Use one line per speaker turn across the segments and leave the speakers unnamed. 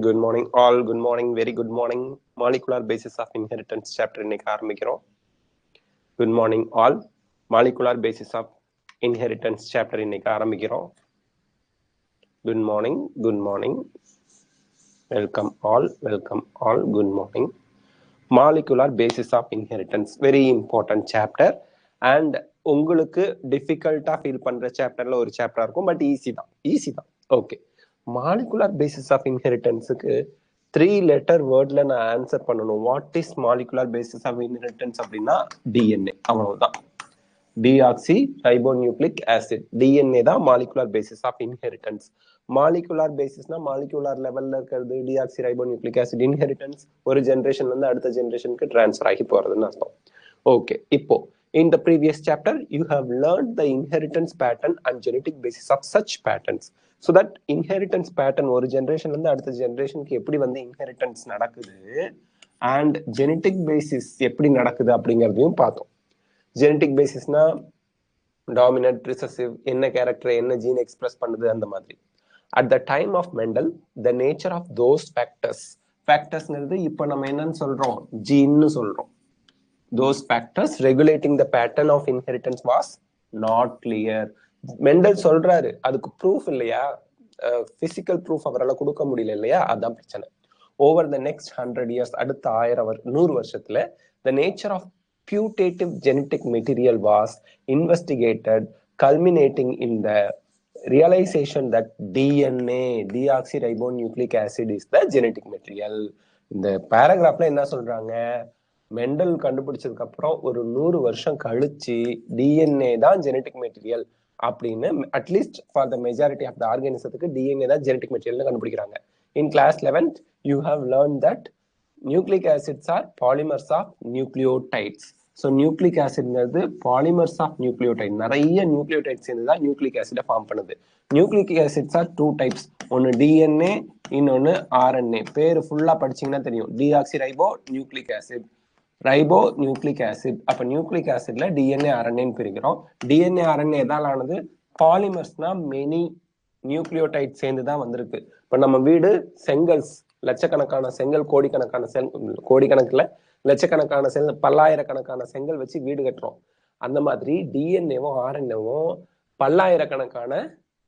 Good morning all. Good morning. Very good morning. Molecular basis of inheritance chapter இன்னைக்கு ஆரம்பிக்கிறோம். Good morning all. Molecular basis of inheritance chapter இன்னைக்கு ஆரம்பிக்கிறோம். Good morning. Good morning. Welcome all. Welcome all. Good morning. Molecular basis of inheritance. Very important chapter. And உங்களுக்கு டிஃபிகல்ட்டா feel பண்ற சாப்டர்ல ஒரு சாப்டரா இருக்கும். பட் ஈஸி தான். ஓகே. மாலிகுலர் பேசிஸ் ஆஃப் இன்ஹெரிட்டன்ஸுக்கு 3 லெட்டர் வேர்ட்ல நான் ஆன்சர் பண்ணணும். What is molecular basis of inheritance அப்படின்னா டிஎன்ஏ, அவ்வளவுதான். டிஆக்சி ரைபோநியூக்ளிக் ஆசிட், டிஎன்ஏ தான் molecular basis of inheritance. Molecular பேசிஸ்னா மாலிகுலர் லெவல்ல இருக்கிறது டிஆக்சி ரைபோநியூக்ளிக் ஆசிட். இன்ஹெரிட்டன்ஸ் ஒரு ஜென்ரேஷன்ல இருந்து அடுத்த ஜென்ரேஷனுக்கு டிரான்ஸ்ஃபர் ஆகி போறதுன்னு அர்த்தம். ஓகே, இப்போ in the previous chapter you have learned the inheritance pattern and genetic basis of such patterns. So that inheritance pattern ஒரு ஜெனரேஷன்ல இருந்து அடுத்த ஜெனரேஷனுக்கு எப்படி வந்து இன்ஹெரிட்டன்ஸ் நடக்குது and genetic basis எப்படி நடக்குது அப்படிங்கறதையும் பார்த்தோம். genetic basisனா dominant, recessive, என்ன கேரக்டர் என்ன ஜீன் எக்ஸ்பிரஸ் பண்ணுது அந்த மாதிரி. At the time of Mendel, the nature of those factorsங்கிறது இப்போ நம்ம என்னன்னு சொல்றோம், ஜீன்னு சொல்றோம். Those factors regulating the pattern of inheritance was not clear. Mendel சொல்றாரு, அதுக்கு ப்ரூஃப் இல்லையா, பிசிக்கல் ப்ரூஃப் அவரால் கொடுக்க முடியல இல்லையா, அதான் பிரச்சனை. ஓவர் த நெக்ஸ்ட் 100 years, அடுத்த 100 வருஷத்துல the nature of putative genetic material was investigated, culminating in the realization that DNA, deoxyribonucleic acid, is the genetic material. இந்த பேராகிராஃப்ல என்ன சொல்றாங்க, மெண்டல் கண்டுபிடிச்சதுக்கு அப்புறம் ஒரு 100 வருஷம் கழிச்சு டிஎன்ஏ தான் ஜெனடிக் மெட்டீரியல் அப்படின்னு, at least for the majority of the ஆர்கானிசத்துக்கு டிஎன்ஏ தான் ஜெனடிக் மெட்டீரியல் கண்டுபிடிக்கிறாங்க. In class 11th you have learn that nucleic acids are polymers of nucleotides. So nucleic ஆசிட்ங்கிறது பாலிமர்ஸ் ஆஃப் நியூக்ளியோடைட், நிறைய நியூக்ளியோடைட் சேர்ந்து தான் nucleic ஆசிடை form பண்ணுது. நியூக்ளிக் ஆசிட்ஸ் ஆர் 2 types, ஒன்று டிஎன்ஏ, இன்னொன்று ஆர்என்ஏ. பேர் ஃபுல்லா படிச்சீங்கன்னா தெரியும், deoxy ribo nucleic acid, ribo nucleic acid. அப்ப நியூக்ளிக் ஆசிட்ல டிஎன்ஏ ஆர்என்ஏன்னு பிரிக்கிறோம். டிஎன்ஏ ஆர்என்ஏ எதால் ஆனது, பாலிமர்ஸ்னா மெனி நியூக்ளியோடைட் சேர்ந்து தான் வந்திருக்கு. இப்ப நம்ம வீடு செங்கல்ஸ், லட்சக்கணக்கான செங்கல், கோடிக்கணக்கில் லட்சக்கணக்கான செங்கல், பல்லாயிரக்கணக்கான செங்கல் வச்சு வீடு கட்டுறோம். அந்த மாதிரி டிஎன்ஏவும் ஆர்என்ஏவும் பல்லாயிரக்கணக்கான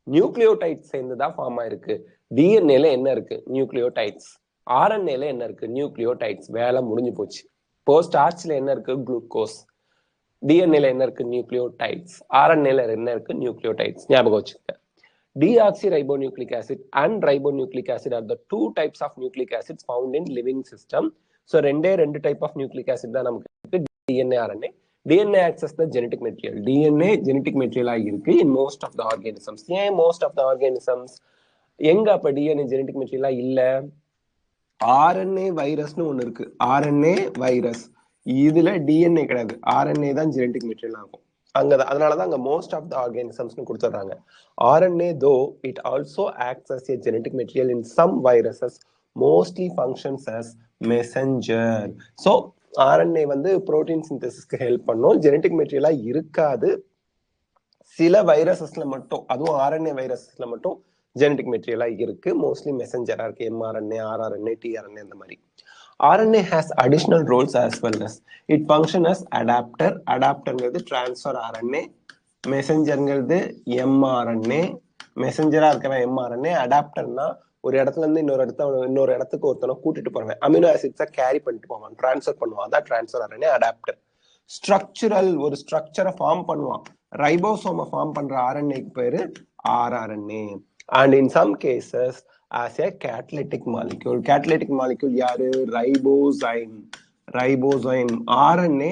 நியூக்ளியோடைட் சேர்ந்து தான் ஃபார்ம் ஆயிருக்கு. டிஎன்ஏல என்ன இருக்கு, நியூக்ளியோடைட்ஸ். ஆர்என்ஏல என்ன இருக்கு, நியூக்ளியோடைட்ஸ். வேலை முடிஞ்சு போச்சு. போஸ்ட் ஆர்ச்ல என்ன இருக்கு, குளுக்கோஸ். டிஎன்ஏல என்ன இருக்கு, நியூக்ளியோடைட்ஸ். ஆர்என்ஏல என்ன இருக்கு, நியூக்ளியோடைட்ஸ். ஞாபகம் வச்சுக்க. deoxyribonucleic acid and ribonucleic acid are the 2 types of nucleic acids found in living system. So ரெண்டு type of nucleic acid தான் நமக்கு இருக்கு, DNA, RNA. DNA acts as the genetic material. DNA genetic material ஆ இருக்கு in most of the organisms. ஏன் most of the organisms? எங்க அப்ப DNA genetic material ஆ இல்ல? RNA வைரஸ்னு ஒண்ணு இருக்கு, ஆர்என்ஏ வைரஸ். இதுல டிஎன்ஏ கிடையாது, ஆர்என்ஏ தான் ஜெனடிக் மெட்டீரியல் ஆகும் அங்கதான். அதனாலதான் அங்க மோஸ்ட் ஆஃப் த ஆர்கானிசம்ஸ்னு கொடுத்துறாங்க. RNA though it also acts as a genetic material in some viruses, mostly functions as messenger. So RNA வந்து புரோட்டீன் சிந்தசிஸ்க்கு ஹெல்ப் பண்ணும், ஜெனடிக் மெட்டீரியலா இருக்காது. சில வைரஸஸ்ல மட்டும், அதுவும் ஆர்என்ஏ வைரஸஸ்ல மட்டும் ஜெனடிக் மெட்டீரியலா இருக்கு, மோஸ்ட்லி மெசஞ்சரா இருக்கு, எம்ஆர்என்ஏ, ஆர்ஆர்என்ஏ, டிஆர்என்ஏ அந்த மாதிரி. RNA has additional roles as well as it function as adapter. Adapterங்கிறது transfer RNA, messengerங்கிறது mRNA. மெசஞ்சரா இருக்கிற mRNA. அடாப்டர்னா ஒரு இடத்துல இருந்து இன்னொரு இடத்துக்கு ஒருத்தனை கூட்டிட்டு போறேன், அமினோ ஆசிட்ஸை கேரி பண்ணிட்டு போவான், டிரான்ஸ்ஃபர் பண்ணுவான், அதான் டிரான்ஸ்ஃபர் RNA அடாப்டர். ஸ்ட்ரக்சரல், ஒரு ஸ்ட்ரக்சரை ஃபார்ம் பண்ணுவான், ரைபோசோமை ஃபார்ம் பண்ற ஆர்என்ஏக்கு பேரு rRNA. And in some cases as a catalytic molecule. Catalytic molecule யாரு, ரைபோசைம். RNA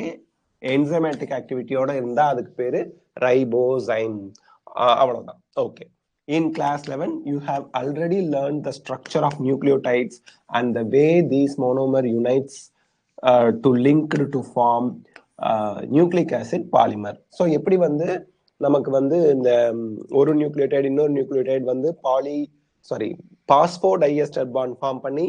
enzymatic activityயோட இருந்தா அதுக்கு பேரு ரைபோசைம். அவ்வளவுதான். Okay. In class 11 you have already learned the structure of nucleotides and the way these monomer unites to link to form nucleic acid polymer. So எப்படி வந்து நமக்கு வந்து இந்த ஒரு நியூக்ளியோடைடு இன்னொரு நியூக்ளியோடைடு வந்து பாஸ்போடைஎஸ்டர் பாண்ட் ஃபார்ம் பண்ணி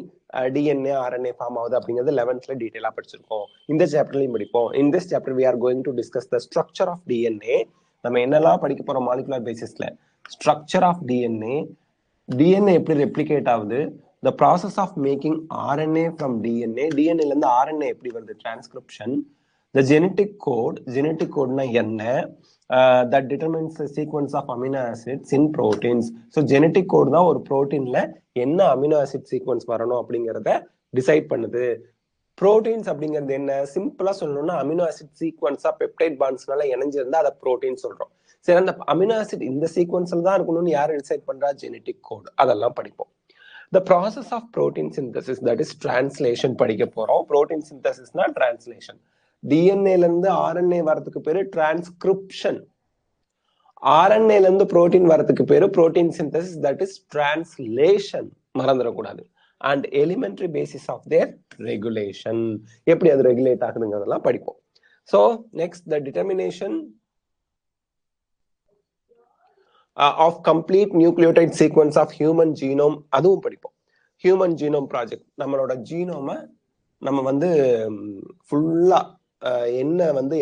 டிஎன்ஏ ஆர்என்ஏ ஃபார்ம் ஆகுது அப்படிங்கிறது 11th டீடைலா படிச்சிருக்கோம். இந்த சாப்டர்லயும் படிப்போம். In this chapter we are going to discuss the structure of DNA. நம்ம என்னெல்லாம் படிக்க போறோம் மாலிகுலர் பேசிஸ்ல, ஸ்ட்ரக்சர் ஆஃப் டிஎன்ஏ, டிஎன்ஏ எப்படி ரெப்ளிகேட் ஆகுது, the process of making RNA from DNA, DNA ல இருந்து RNA எப்படி வருது, transcription, the genetic code னா என்ன, that determines the sequence of amino acids in proteins. So genetic code தான் ஒரு புரோட்டீன்ல என்ன அமினோ ஆசிட் சீக்வன்ஸ் வரணும் அப்படிங்கறத டிசைட் பண்ணுது. புரோட்டீன்ஸ் அப்படிங்கிறது என்ன, சிம்பிளா சொல்லணும்னா அமினோ ஆசிட் சீக்வன்ஸா பெப்டைட் பாண்ட்ஸ்னால இணைஞ்சிருந்தா அதை புரோட்டீன் சொல்றோம். சரி, அந்த அமினோ ஆசிட் இந்த சீக்வன்ஸ்ல தான் இருக்கணும்னு யார் டிசைட் பண்றா, ஜெனட்டிக் கோட். அதெல்லாம் படிப்போம். The process of protein synthesis, that is translation படிக்க போறோம். protein synthesis னா translation. DNA ல இருந்து RNA வரதுக்கு பேரு transcription. RNA ல இருந்து protein வரதுக்கு பேரு protein synthesis, that is translation. மறந்துடக்கூடாது. And elementary basis of their regulation, எப்படி அது ரெகுலேட் ஆகுதுங்கிறதெல்லாம் படிப்போம். So next, the determination of complete nucleotide sequence of human genome, அதுவும் படிப்போம். ஹியூமன் ஜீனோம் ப்ராஜெக்ட், நம்மளோட ஜீனோமை நம்ம வந்து ஃபுல்லா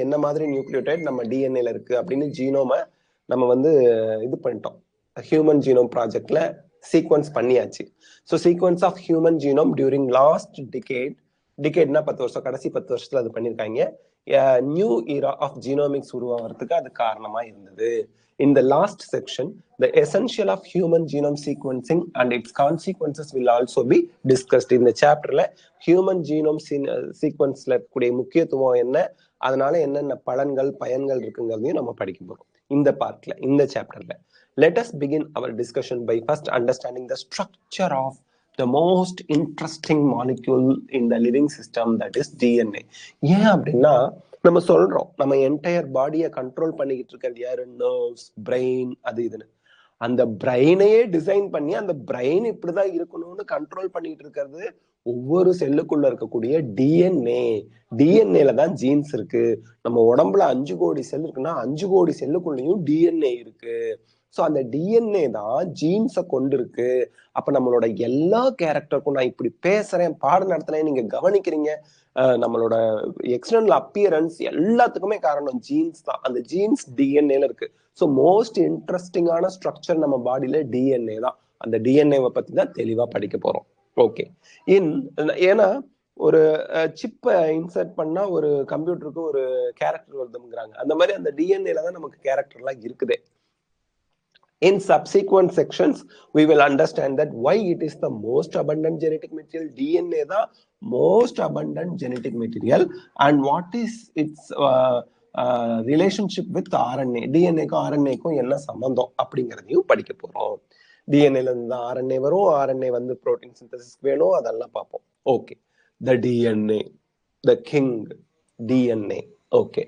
என்ன மாதிரி நியூக்ளியோடைட் நம்ம டிஎன்ஏல இருக்கு அப்படின்னு ஜீனோமை நம்ம வந்து இது பண்ணிட்டோம். ஹியூமன் ஜீனோம் ப்ராஜெக்ட்ல சீக்வன்ஸ் பண்ணியாச்சு. So sequence of human genome during last டிகேட்னா 10 வருஷம், கடைசி 10 வருஷத்துல அது பண்ணிருக்காங்க. நியூ ஈரா ஆஃப் ஜீனோமிக்ஸ் உருவாகிறதுக்கு அது காரணமா இருந்தது. In the last section, the essential of human genome sequencing and its consequences will also be discussed. In the chapter la human genome sequence la கூடிய முக்கியத்துவம் என்ன, அதனால என்னென்ன பலன்கள் பயன்கள் இருக்குங்கிறதையும் நம்ம படிக்க போறோம் இந்த பார்ட்ல, இந்த சாப்டர்ல. Let us begin our discussion by first understanding the structure of the most interesting molecule in the living system, that is DNA. ஏன் அப்படின்னா நம்ம சொல்றோம் நம்ம என்டையர் பாடியை கண்ட்ரோல் பண்ணிக்கிட்டு இருக்கிறது யாரு, நர்வ்ஸ், பிரெயின், அது இதுன்னு. அந்த பிரெயினையே டிசைன் பண்ணி அந்த பிரெயின் இப்படிதான் இருக்கணும்னு கண்ட்ரோல் பண்ணிட்டு இருக்கிறது ஒவ்வொரு செல்லுக்குள்ள இருக்கக்கூடிய டிஎன்ஏ. டிஎன்ஏல தான் ஜீன்ஸ் இருக்கு. நம்ம உடம்புல 5 கோடி செல் இருக்குன்னா 5 கோடி செல்லுக்குள்ளயும் டிஎன்ஏ இருக்கு. ஸோ அந்த டிஎன்ஏ தான் ஜீன்ஸை கொண்டு இருக்கு. அப்ப நம்மளோட எல்லா கேரக்டருக்கும், நான் இப்படி பேசுறேன், பாடம் நடத்துறேன், நீங்க கவனிக்கிறீங்க, நம்மளோட எக்ஸ்டர்னல் அப்பியரன்ஸ் எல்லாத்துக்குமே காரணம் ஜீன்ஸ் தான். அந்த ஜீன்ஸ் டிஎன்ஏல இருக்கு. ஸோ மோஸ்ட் இன்ட்ரெஸ்டிங்கான ஸ்ட்ரக்சர் நம்ம பாடியில டிஎன்ஏ தான். அந்த டிஎன்ஏவை பத்தி தான் தெளிவா படிக்க போறோம். ஓகே, ஏன்னா ஒரு சிப்பை இன்சர்ட் பண்ணா ஒரு கம்ப்யூட்டருக்கு ஒரு கேரக்டர் வருதுங்கிறாங்க. அந்த மாதிரி அந்த டிஎன்ஏல தான் நமக்கு கேரக்டர்லாம் இருக்குதே. In subsequent sections, we will understand that why it is the most abundant genetic material. DNA the most abundant genetic material, and what is its relationship with RNA. DNA க்கும் RNA க்கும் என்ன சம்பந்தம் அப்படிங்கறதையும் படிக்க போறோம். DNA ல இருந்து RNA வரும், RNA வந்து protein synthesis வேணும், அதெல்லாம் பார்ப்போம். Okay, the DNA, the king, DNA. Okay,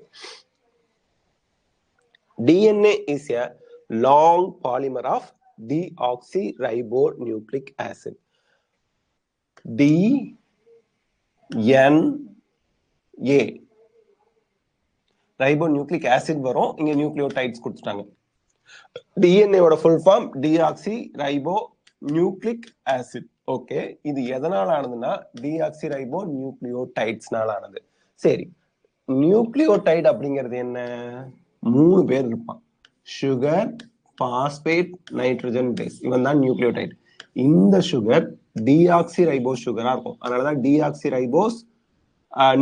DNA is a long polymer of deoxyribonucleic acid. DNA ribonucleic acid வரும், இங்க நியூக்ளியோடைட்ஸ் கொடுத்துட்டாங்க. DNA ஓட full form deoxyribonucleic acid. Okay, இது எதனால ஆனதுன்னா deoxyribonucleotides-னால ஆனது. சரி, நியூக்ளியோடைட் அப்படிங்கிறது என்ன, 3 பேர் இருப்பான். சுகர், பாஸ்பேட், நைட்ரஜன் பேஸ், இவன் தான் நியூக்ளியோடைட். இந்த சுகர் டிஆக்சிரைபோஸ் சுகரா இருக்கும். அதனாலதான் டிஆக்சிரைபோஸ்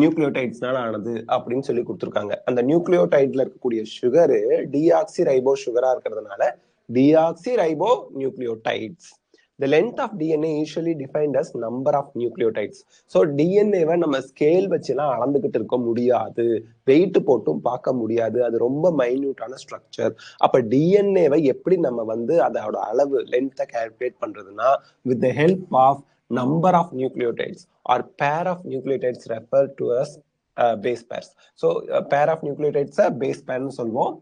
நியூக்ளியோடைட்ஸ்னால ஆனது அப்படின்னு சொல்லி கொடுத்துருக்காங்க. அந்த நியூக்ளியோடைட்ல இருக்கக்கூடிய சுகரு டிஆக்சிரைபோஸ் சுகரா இருக்கிறதுனால deoxyribo nucleotides. The length of DNA usually defined as number of nucleotides. So DNA-வை நம்ம ஸ்கேல் வச்சுலாம் அளந்துகிட்டு இருக்க முடியாது, வெயிட் போட்டும் பார்க்க முடியாது, அது ரொம்ப மைன்யூட்டான ஸ்ட்ரக்சர். அப்ப டிஎன்ஏவை எப்படி நம்ம வந்து அதோட அளவு லென்த்தை கால்குலேட் பண்றதுன்னா with the help of number of nucleotides or pair of nucleotides referred to as base pairs. So pair of nucleotides base pair னு சொல்வோம்.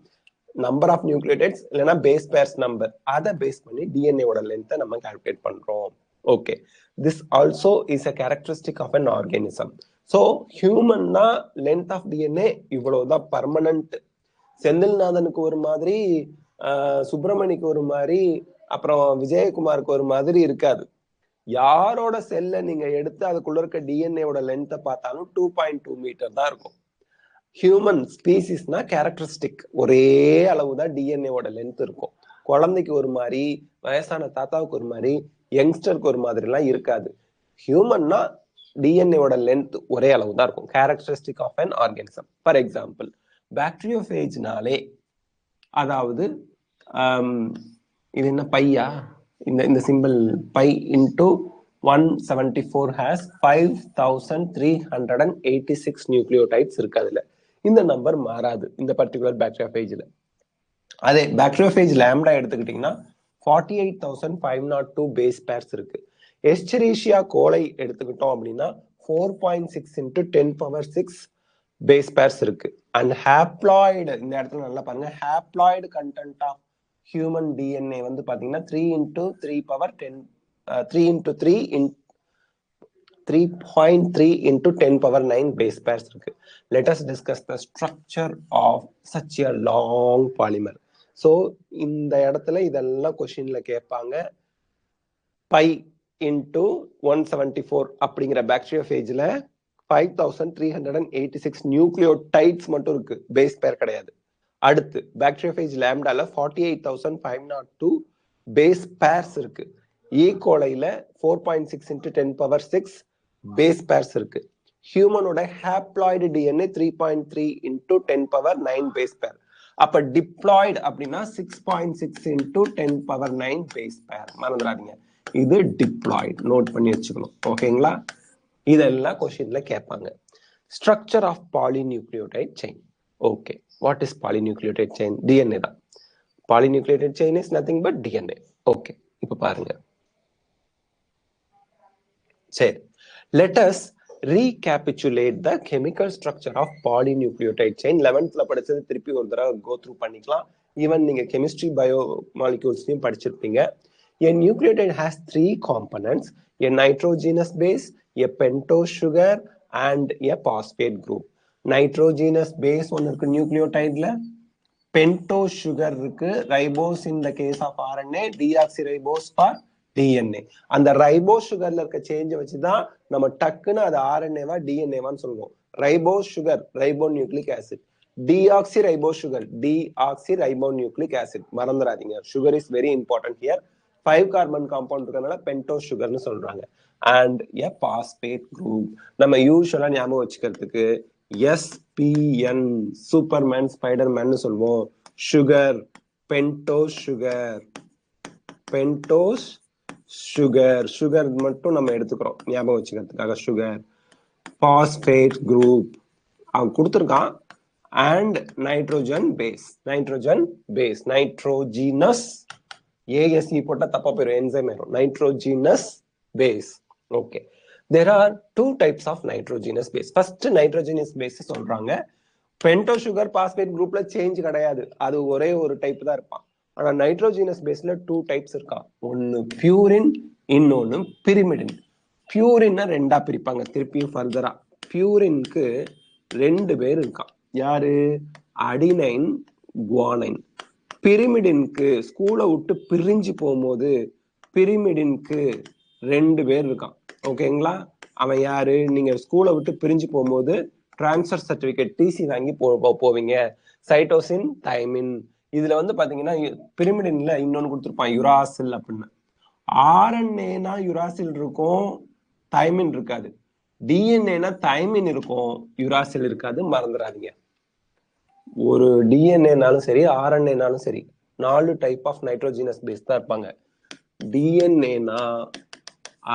நம்பர் ஆஃப் நியூக்ளியோடைட்ஸ் இல்லைன்னா பேஸ் பேர்ஸ் நம்பர், அதை பேஸ் பண்ணி டிஎன்ஏவோட லென்த்தை நம்ம கால்குலேட் பண்றோம். Okay, this also is a characteristic of an organism. So ஹியூமன்னா லென்த் ஆஃப் டிஎன்ஏ இவ்வளவுதான் பர்மனன்ட். செந்தில்நாதனுக்கு ஒரு மாதிரி, சுப்பிரமணிக்கு ஒரு மாதிரி, அப்புறம் விஜயகுமாருக்கு ஒரு மாதிரி இருக்காது. யாரோட செல்லை நீங்க எடுத்து அதுக்குள்ள இருக்க டிஎன்ஏவோட லென்த்தை பார்த்தாலும் 2.2 மீட்டர் தான் இருக்கும். ஹியூமன் ஸ்பீசிஸ்னா கேரக்டரிஸ்டிக் ஒரே அளவுதான் டிஎன்ஏவோட லென்த் இருக்கும். குழந்தைக்கு ஒரு மாதிரி, வயசான தாத்தாவுக்கு ஒரு மாதிரி, யங்ஸ்டருக்கு ஒரு மாதிரிலாம் இருக்காது. ஹியூமன்னா டிஎன்ஏவோட லென்த் ஒரே அளவு தான் இருக்கும். Characteristic of an organism. For example பாக்டீரியோஃபேஜ்னாலே, அதாவது இது என்ன பையா, இந்த simple phi into 174 has 5386 nucleotides இருக்கு. அதுல இந்த நம்பர் மாறாது இந்த பர்டிகுலர் பாக்டீரியோஃபேஜ்ல. அதே பாக்டீரியோஃபேஜ் லாம்டா எடுத்துக்கிட்டீங்கன்னா 48502 பேஸ் பேர்ஸ் இருக்கு. எஸ்செரிஷியா கோலை எடுத்துக்கிட்டோம் அப்படின்னா 4.6 into 10⁶ பேஸ் பேர்ஸ் இருக்கு. அண்ட் ஹாப்ளாய்டு, இந்த இடத்துல நல்லா பாருங்க, haploid content of human DNA வந்து பாத்தீங்கன்னா 3 into 3.3 into 10⁹ பேஸ் பேர்ஸ் இருக்கு. Let us discuss the structure of such a long polymer. So இந்த இடத்துல இதெல்லாம் கொஸ்டின்ல கேட்பாங்க. பை இன்டூ 174 அப்படிங்கிற பாக்டீரியோஃபேஜ்ல 5386 நியூக்ளியோடைட்ஸ் மட்டும் இருக்கு, பேஸ் பேர் கிடையாது. அடுத்து பாக்டீரியோஃபேஜ் லாம்டால 48502 பேஸ் பேர்ஸ் இருக்கு. ஈகோலைல 4.6 into 10⁶ பேஸ் பேர்ஸ் இருக்கு. ஹியூமனோட haploid DNA 3.3 into 10⁹ base pair. அப்ப டிப்ளாய்டு அப்படின்னா 6.6 into 10⁹ பேஸ் பேர். மறந்துடாதீங்க, இது டிப்ளாய்டு, நோட் பண்ணி வச்சுக்கணும். ஓகேங்களா? இதெல்லாம் கொஸ்டின்ல கேட்பாங்க. Structure of polynucleotide chain. Okay, what is polynucleotide chain? DNA தான். Polynucleotide chain is nothing but DNA. Okay, இப்ப பாருங்க. சரி, let us recapitulate the chemical structure of polynucleotide chain. 11th படிச்சது திருப்பி ஒரு தடவை go through பண்ணிக்கலாம். ஈவன் நீங்க கெமிஸ்ட்ரி பயோ மாலிக்யூல்ஸ்லயும் படிச்சிருப்பீங்க. A nucleotide has 3 components: a nitrogenous base, a pentose sugar and a phosphate group. Nitrogenous base ஒன்னு இருக்கு நியூக்ளியோடைட்ல, pentose sugar இருக்கு, ribose in the case of RNA, deoxyribose for DNA. அந்த ribose சுகர்ல இருக்க சேஞ்ச வச்சுதான் நம்ம டக்குன்னு அது ஆர்என்ஏவா டிஎன்ஏவான்னு சொல்லுவோம். Ribose sugar ribonucleic acid, deoxyribose sugar deoxyribonucleic acid. மறந்துடாதீங்க, sugar is very important here. 5 carbon compound இருக்கறனால பென்டோஸ் சுகர்னு சொல்றாங்க. And a phosphate group. நம்ம யூசுவலா ஞாபகம் வச்சுக்கிறதுக்கு SPN, சூப்பர்மேன் ஸ்பைடர்மேன் சொல்லுவோம். Sugar, pentose sugar, pentose sugar, sugar மட்டும் நம்ம எடுத்துக்கிறோம் ஞாபகம் வச்சுக்கிறதுக்காக. சுகர், பாஸ்பேட் குரூப் அவன் கொடுத்துருக்கான். And nitrogen base, nitrogen base, nitrogenous, A S E போட்டா தப்பா போயிடும், என்சைம் ஆயிரும். Nitrogenous base. Okay, there are 2 types of nitrogenous base. First nitrogenous base சொல்றாங்க. பென்டோஸ் சுகர் பாஸ்பேட் குரூப்ல சேஞ்ச் கிடையாது, அது ஒரே ஒரு டைப் தான் இருப்பான். ஆனா நைட்ரோஜினஸ் பேஸ்ல 2 டைப்ஸ் இருக்கா. ஒன்னு பியூரின், இன்னொன்னு பிரிமிடின். பியூரின் 2ஆ பிரிப்பாங்க திருப்பியும் ஃபர்தரா. பியூரினுக்கு 2 பேர் இருக்கான். யாரு? Adenine, guanine. பிரிமிடினுக்கு ஸ்கூலை விட்டு பிரிஞ்சு போகும்போது பிரிமிடினுக்கு 2 பேர் இருக்கான். ஓகேங்களா? அவன் யாரு? நீங்க ஸ்கூலை விட்டு பிரிஞ்சு போகும்போது டிரான்ஸ்ஃபர் சர்டிபிகேட் டிசி வாங்கி போவீங்க. Cytosine, thymine. இதுல வந்து பாத்தீங்கன்னா பிரிமிடின்ல இன்னொன்னு கொடுத்துருப்பான், யுராசில் அப்படின்னு. ஆர்என்ஏனா யுராசில் இருக்கும், தைமின் இருக்காது. டிஎன்ஏனா தைமின் இருக்கும், யுராசில் இருக்காது. மறந்துடாதீங்க. ஒரு டிஎன்ஏனாலும் சரி, ஆர்என்ஏனாலும் சரி, 4 டைப் ஆஃப் நைட்ரோஜினஸ் பேஸ் தான் இருப்பாங்க. டிஎன்ஏனா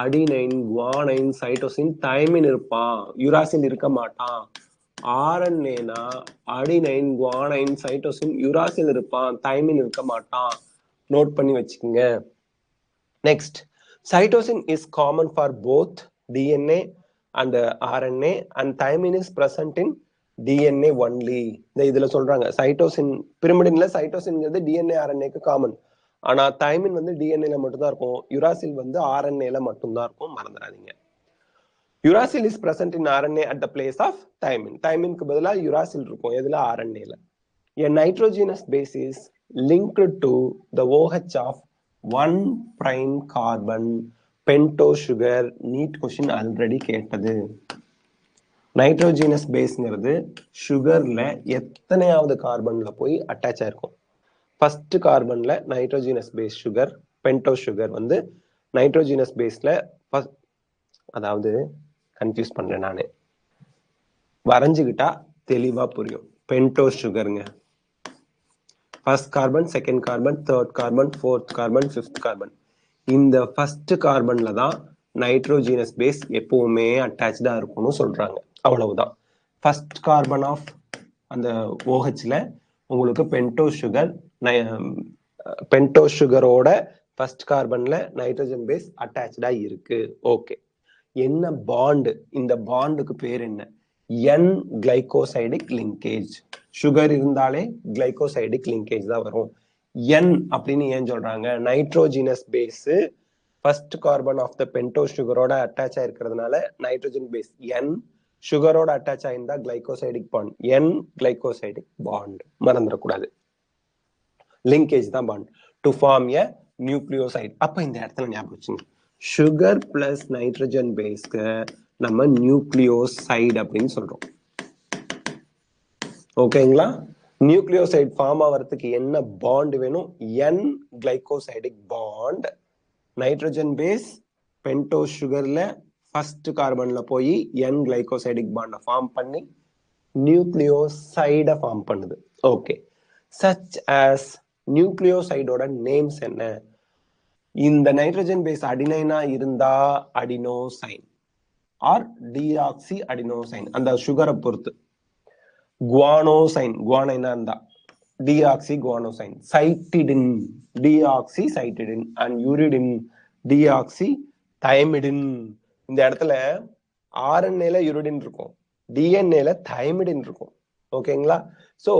அடினைன், குவானைன், சைட்டோசின், தைமின் இருப்பான், யுராசில் இருக்க மாட்டான். ஆர்என்ஏனா அடினைன், குவானைன், சைட்டோசின், யுராசில் இருப்பான், தைமின் இருக்க மாட்டான். நோட் பண்ணி வச்சுக்கோங்க. Next, cytosine is common for both DNA and RNA and thymine is present in DNA only. இதுல சொல்றாங்க சைட்டோசின், பிரமிடின்ல சைட்டோசின்ங்கிறது டிஎன்ஏ ஆர்என்ஏக்கு காமன். ஆனா தைமின் வந்து டிஎன்ஏல மட்டும்தான் இருக்கும், யுராசில் வந்து ஆர்என்ஏல மட்டும்தான் இருக்கும். மறந்துடாதீங்க. Uracil is present in RNA at the place of thymine. தைமின்க்கு பதிலா யுராசில் இருக்கும், எதுல? ஆர்என்ஏல. A nitrogenous base is linked to the OH of 1' carbon. pentose sugar, NEET question already கேட்டது. நைட்ரோஜினஸ் பேஸ்ங்கிறது சுகர்ல எத்தனையாவது கார்பன்ல போய் அட்டாச் ஆயிருக்கும்? ஃபர்ஸ்ட் கார்பன்ல nitrogenous base sugar, pentose sugar வந்து நைட்ரோஜினஸ் பேஸ்ல அதாவது கன்ஃபியூஸ் பண்றேன் நானு, வரைஞ்சுக்கிட்டா தெளிவா புரியும். பென்டோஸ் சுகருங்க. First carbon, second carbon, third carbon, fourth carbon, fifth carbon. இந்த ஃபர்ஸ்ட் கார்பன்ல தான் நைட்ரோஜினஸ் பேஸ் எப்பவுமே அட்டாச்சா இருக்கும்னு சொல்றாங்க. அவ்வளவுதான். ஃபர்ஸ்ட் கார்பன் ஆஃப் அந்த OHல உங்களுக்கு பென்டோஸ் சுகரோட ஃபர்ஸ்ட் கார்பன்ல நைட்ரஜன் பேஸ் அட்டாச்சா இருக்கு. ஓகே, என்ன பாண்ட்? இந்த பாண்டுக்கு பேர் என்ன? N glycosidic linkage. சுகர் இருந்தாலே கிளைகோசைடிக் லிங்கேஜ் தான் வரும். N அப்படின்னு ஏன் சொல்றாங்க? Nitrogenous base first carbon of the pentose சுகரோட அட்டாச் ஆயிருக்கிறதுனால நைட்ரோஜன் பேஸ் N, சுகரோட அட்டாச் ஆயிருந்தா glycosidic bond N glycosidic bond. மறந்துடக்கூடாது. லிங்கேஜ் தான் bond to form a nucleoside. அப்ப இந்த இடத்துல ஞாபகம் வச்சுங்க, சுகர் பிளஸ் நைட்ரஜன் பேஸ்க்கு நம்ம நியூக்ளியோசைடு அப்படின்னு சொல்றோம். ஓகேங்களா? நியூக்ளியோசைடு ஃபார்ம் ஆகிறதுக்கு என்ன பாண்ட் வேணும்? N glycosidic bond. Nitrogen base pentose சுகர்ல ஃபர்ஸ்ட் கார்பன்ல போய் N கிளைகோசைடிக் பாண்ட ஃபார்ம் பண்ணி நியூக்ளியோசைட ஃபார்ம் பண்ணுது. ஓகே, சச் ஆஸ் நியூக்ளியோசைடோட நேம்ஸ் என்ன? இந்த நைட்ரஜன் பேஸ் அடினைனா இருந்தா அடினோசைன் ஆர் டிஆக்சி அடினோசைன், அந்த சுகரை பொறுத்து. குவானோசைன், குவானைனா இருந்தா deoxyguanosine. Cytidine, deoxycytidine. And uridine, deoxythymidine. இந்த இடத்துல ஆர்என்ஏல யூரிடின் இருக்கும், டிஎன்ஏல தைமிடின் இருக்கும். ஓகேங்களா? சோ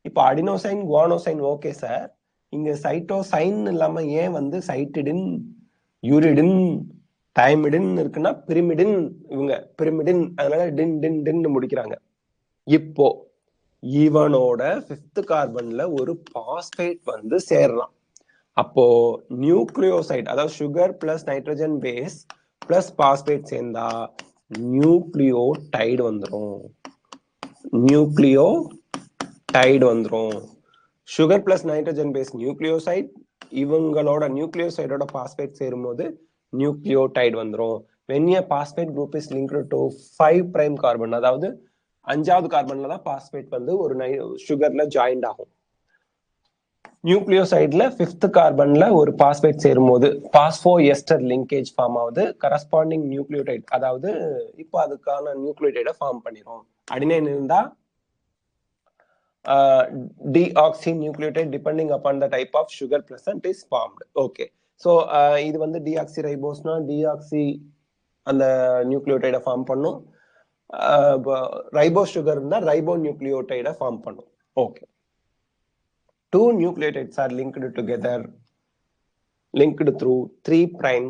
இப்போ அடினோசைன், குவானோசைன் ஓகே சார், இங்க சைட்டோசைன் இல்லாம ஏன் வந்து சைட்டிடின், யூரிடின், தைமிடின் இருக்குன்னா பிரிமிடின், இவங்க பிரிமிடின், அதனால டின் டின் டின் முடிக்கிறாங்க. இப்போ இவனோட ஃபிஃப்த் கார்பன்ல ஒரு பாஸ்பேட் வந்து சேரலாம். அப்போ நியூக்ளியோசைட், அதாவது sugar plus nitrogen base plus phosphate சேர்ந்தா நியூக்ளியோடைடு வந்துடும். நியூக்ளியோடைடு வந்துடும். Sugar plus nitrogen base nucleoside, இவங்களோட நியூக்ளியோசைடோட பாஸ்பேட் சேரும்போது நியூக்ளியோடைடு வந்துடும். when a phosphate group is linked to 5 prime carbon, அதாவது 5வது கார்பன்ல தான் பாஸ்பேட் வந்து ஒரு சுகர்ல ஜாயிண்ட் ஆகும். நியூக்ளியோசைட்ல 5th கார்பன்ல ஒரு பாஸ்பேட் சேரும்போது பாஸ்போ எஸ்டர் லிங்கேஜ் ஃபார்ம் ஆகுது. கரஸ்பாண்டிங் நியூக்ளியோடைட், அதாவது இப்போ அதுக்கான நியூக்ளியோடைட ஃபார்ம் பண்ணிரும். அடினைன் இருந்தா deoxynucleotide depending upon the type of sugar present is formed. Okay, so இது வந்து deoxyribosனா deoxy அந்த நியூக்ளியோடைட ஃபார்ம் பண்ணும். ரைபோஸ் சுகர் இருந்தா ரைபோ நியூக்ளியோடைட ஃபார்ம் பண்ணும். Okay, 2 nucleotides are linked together, linked through 3 prime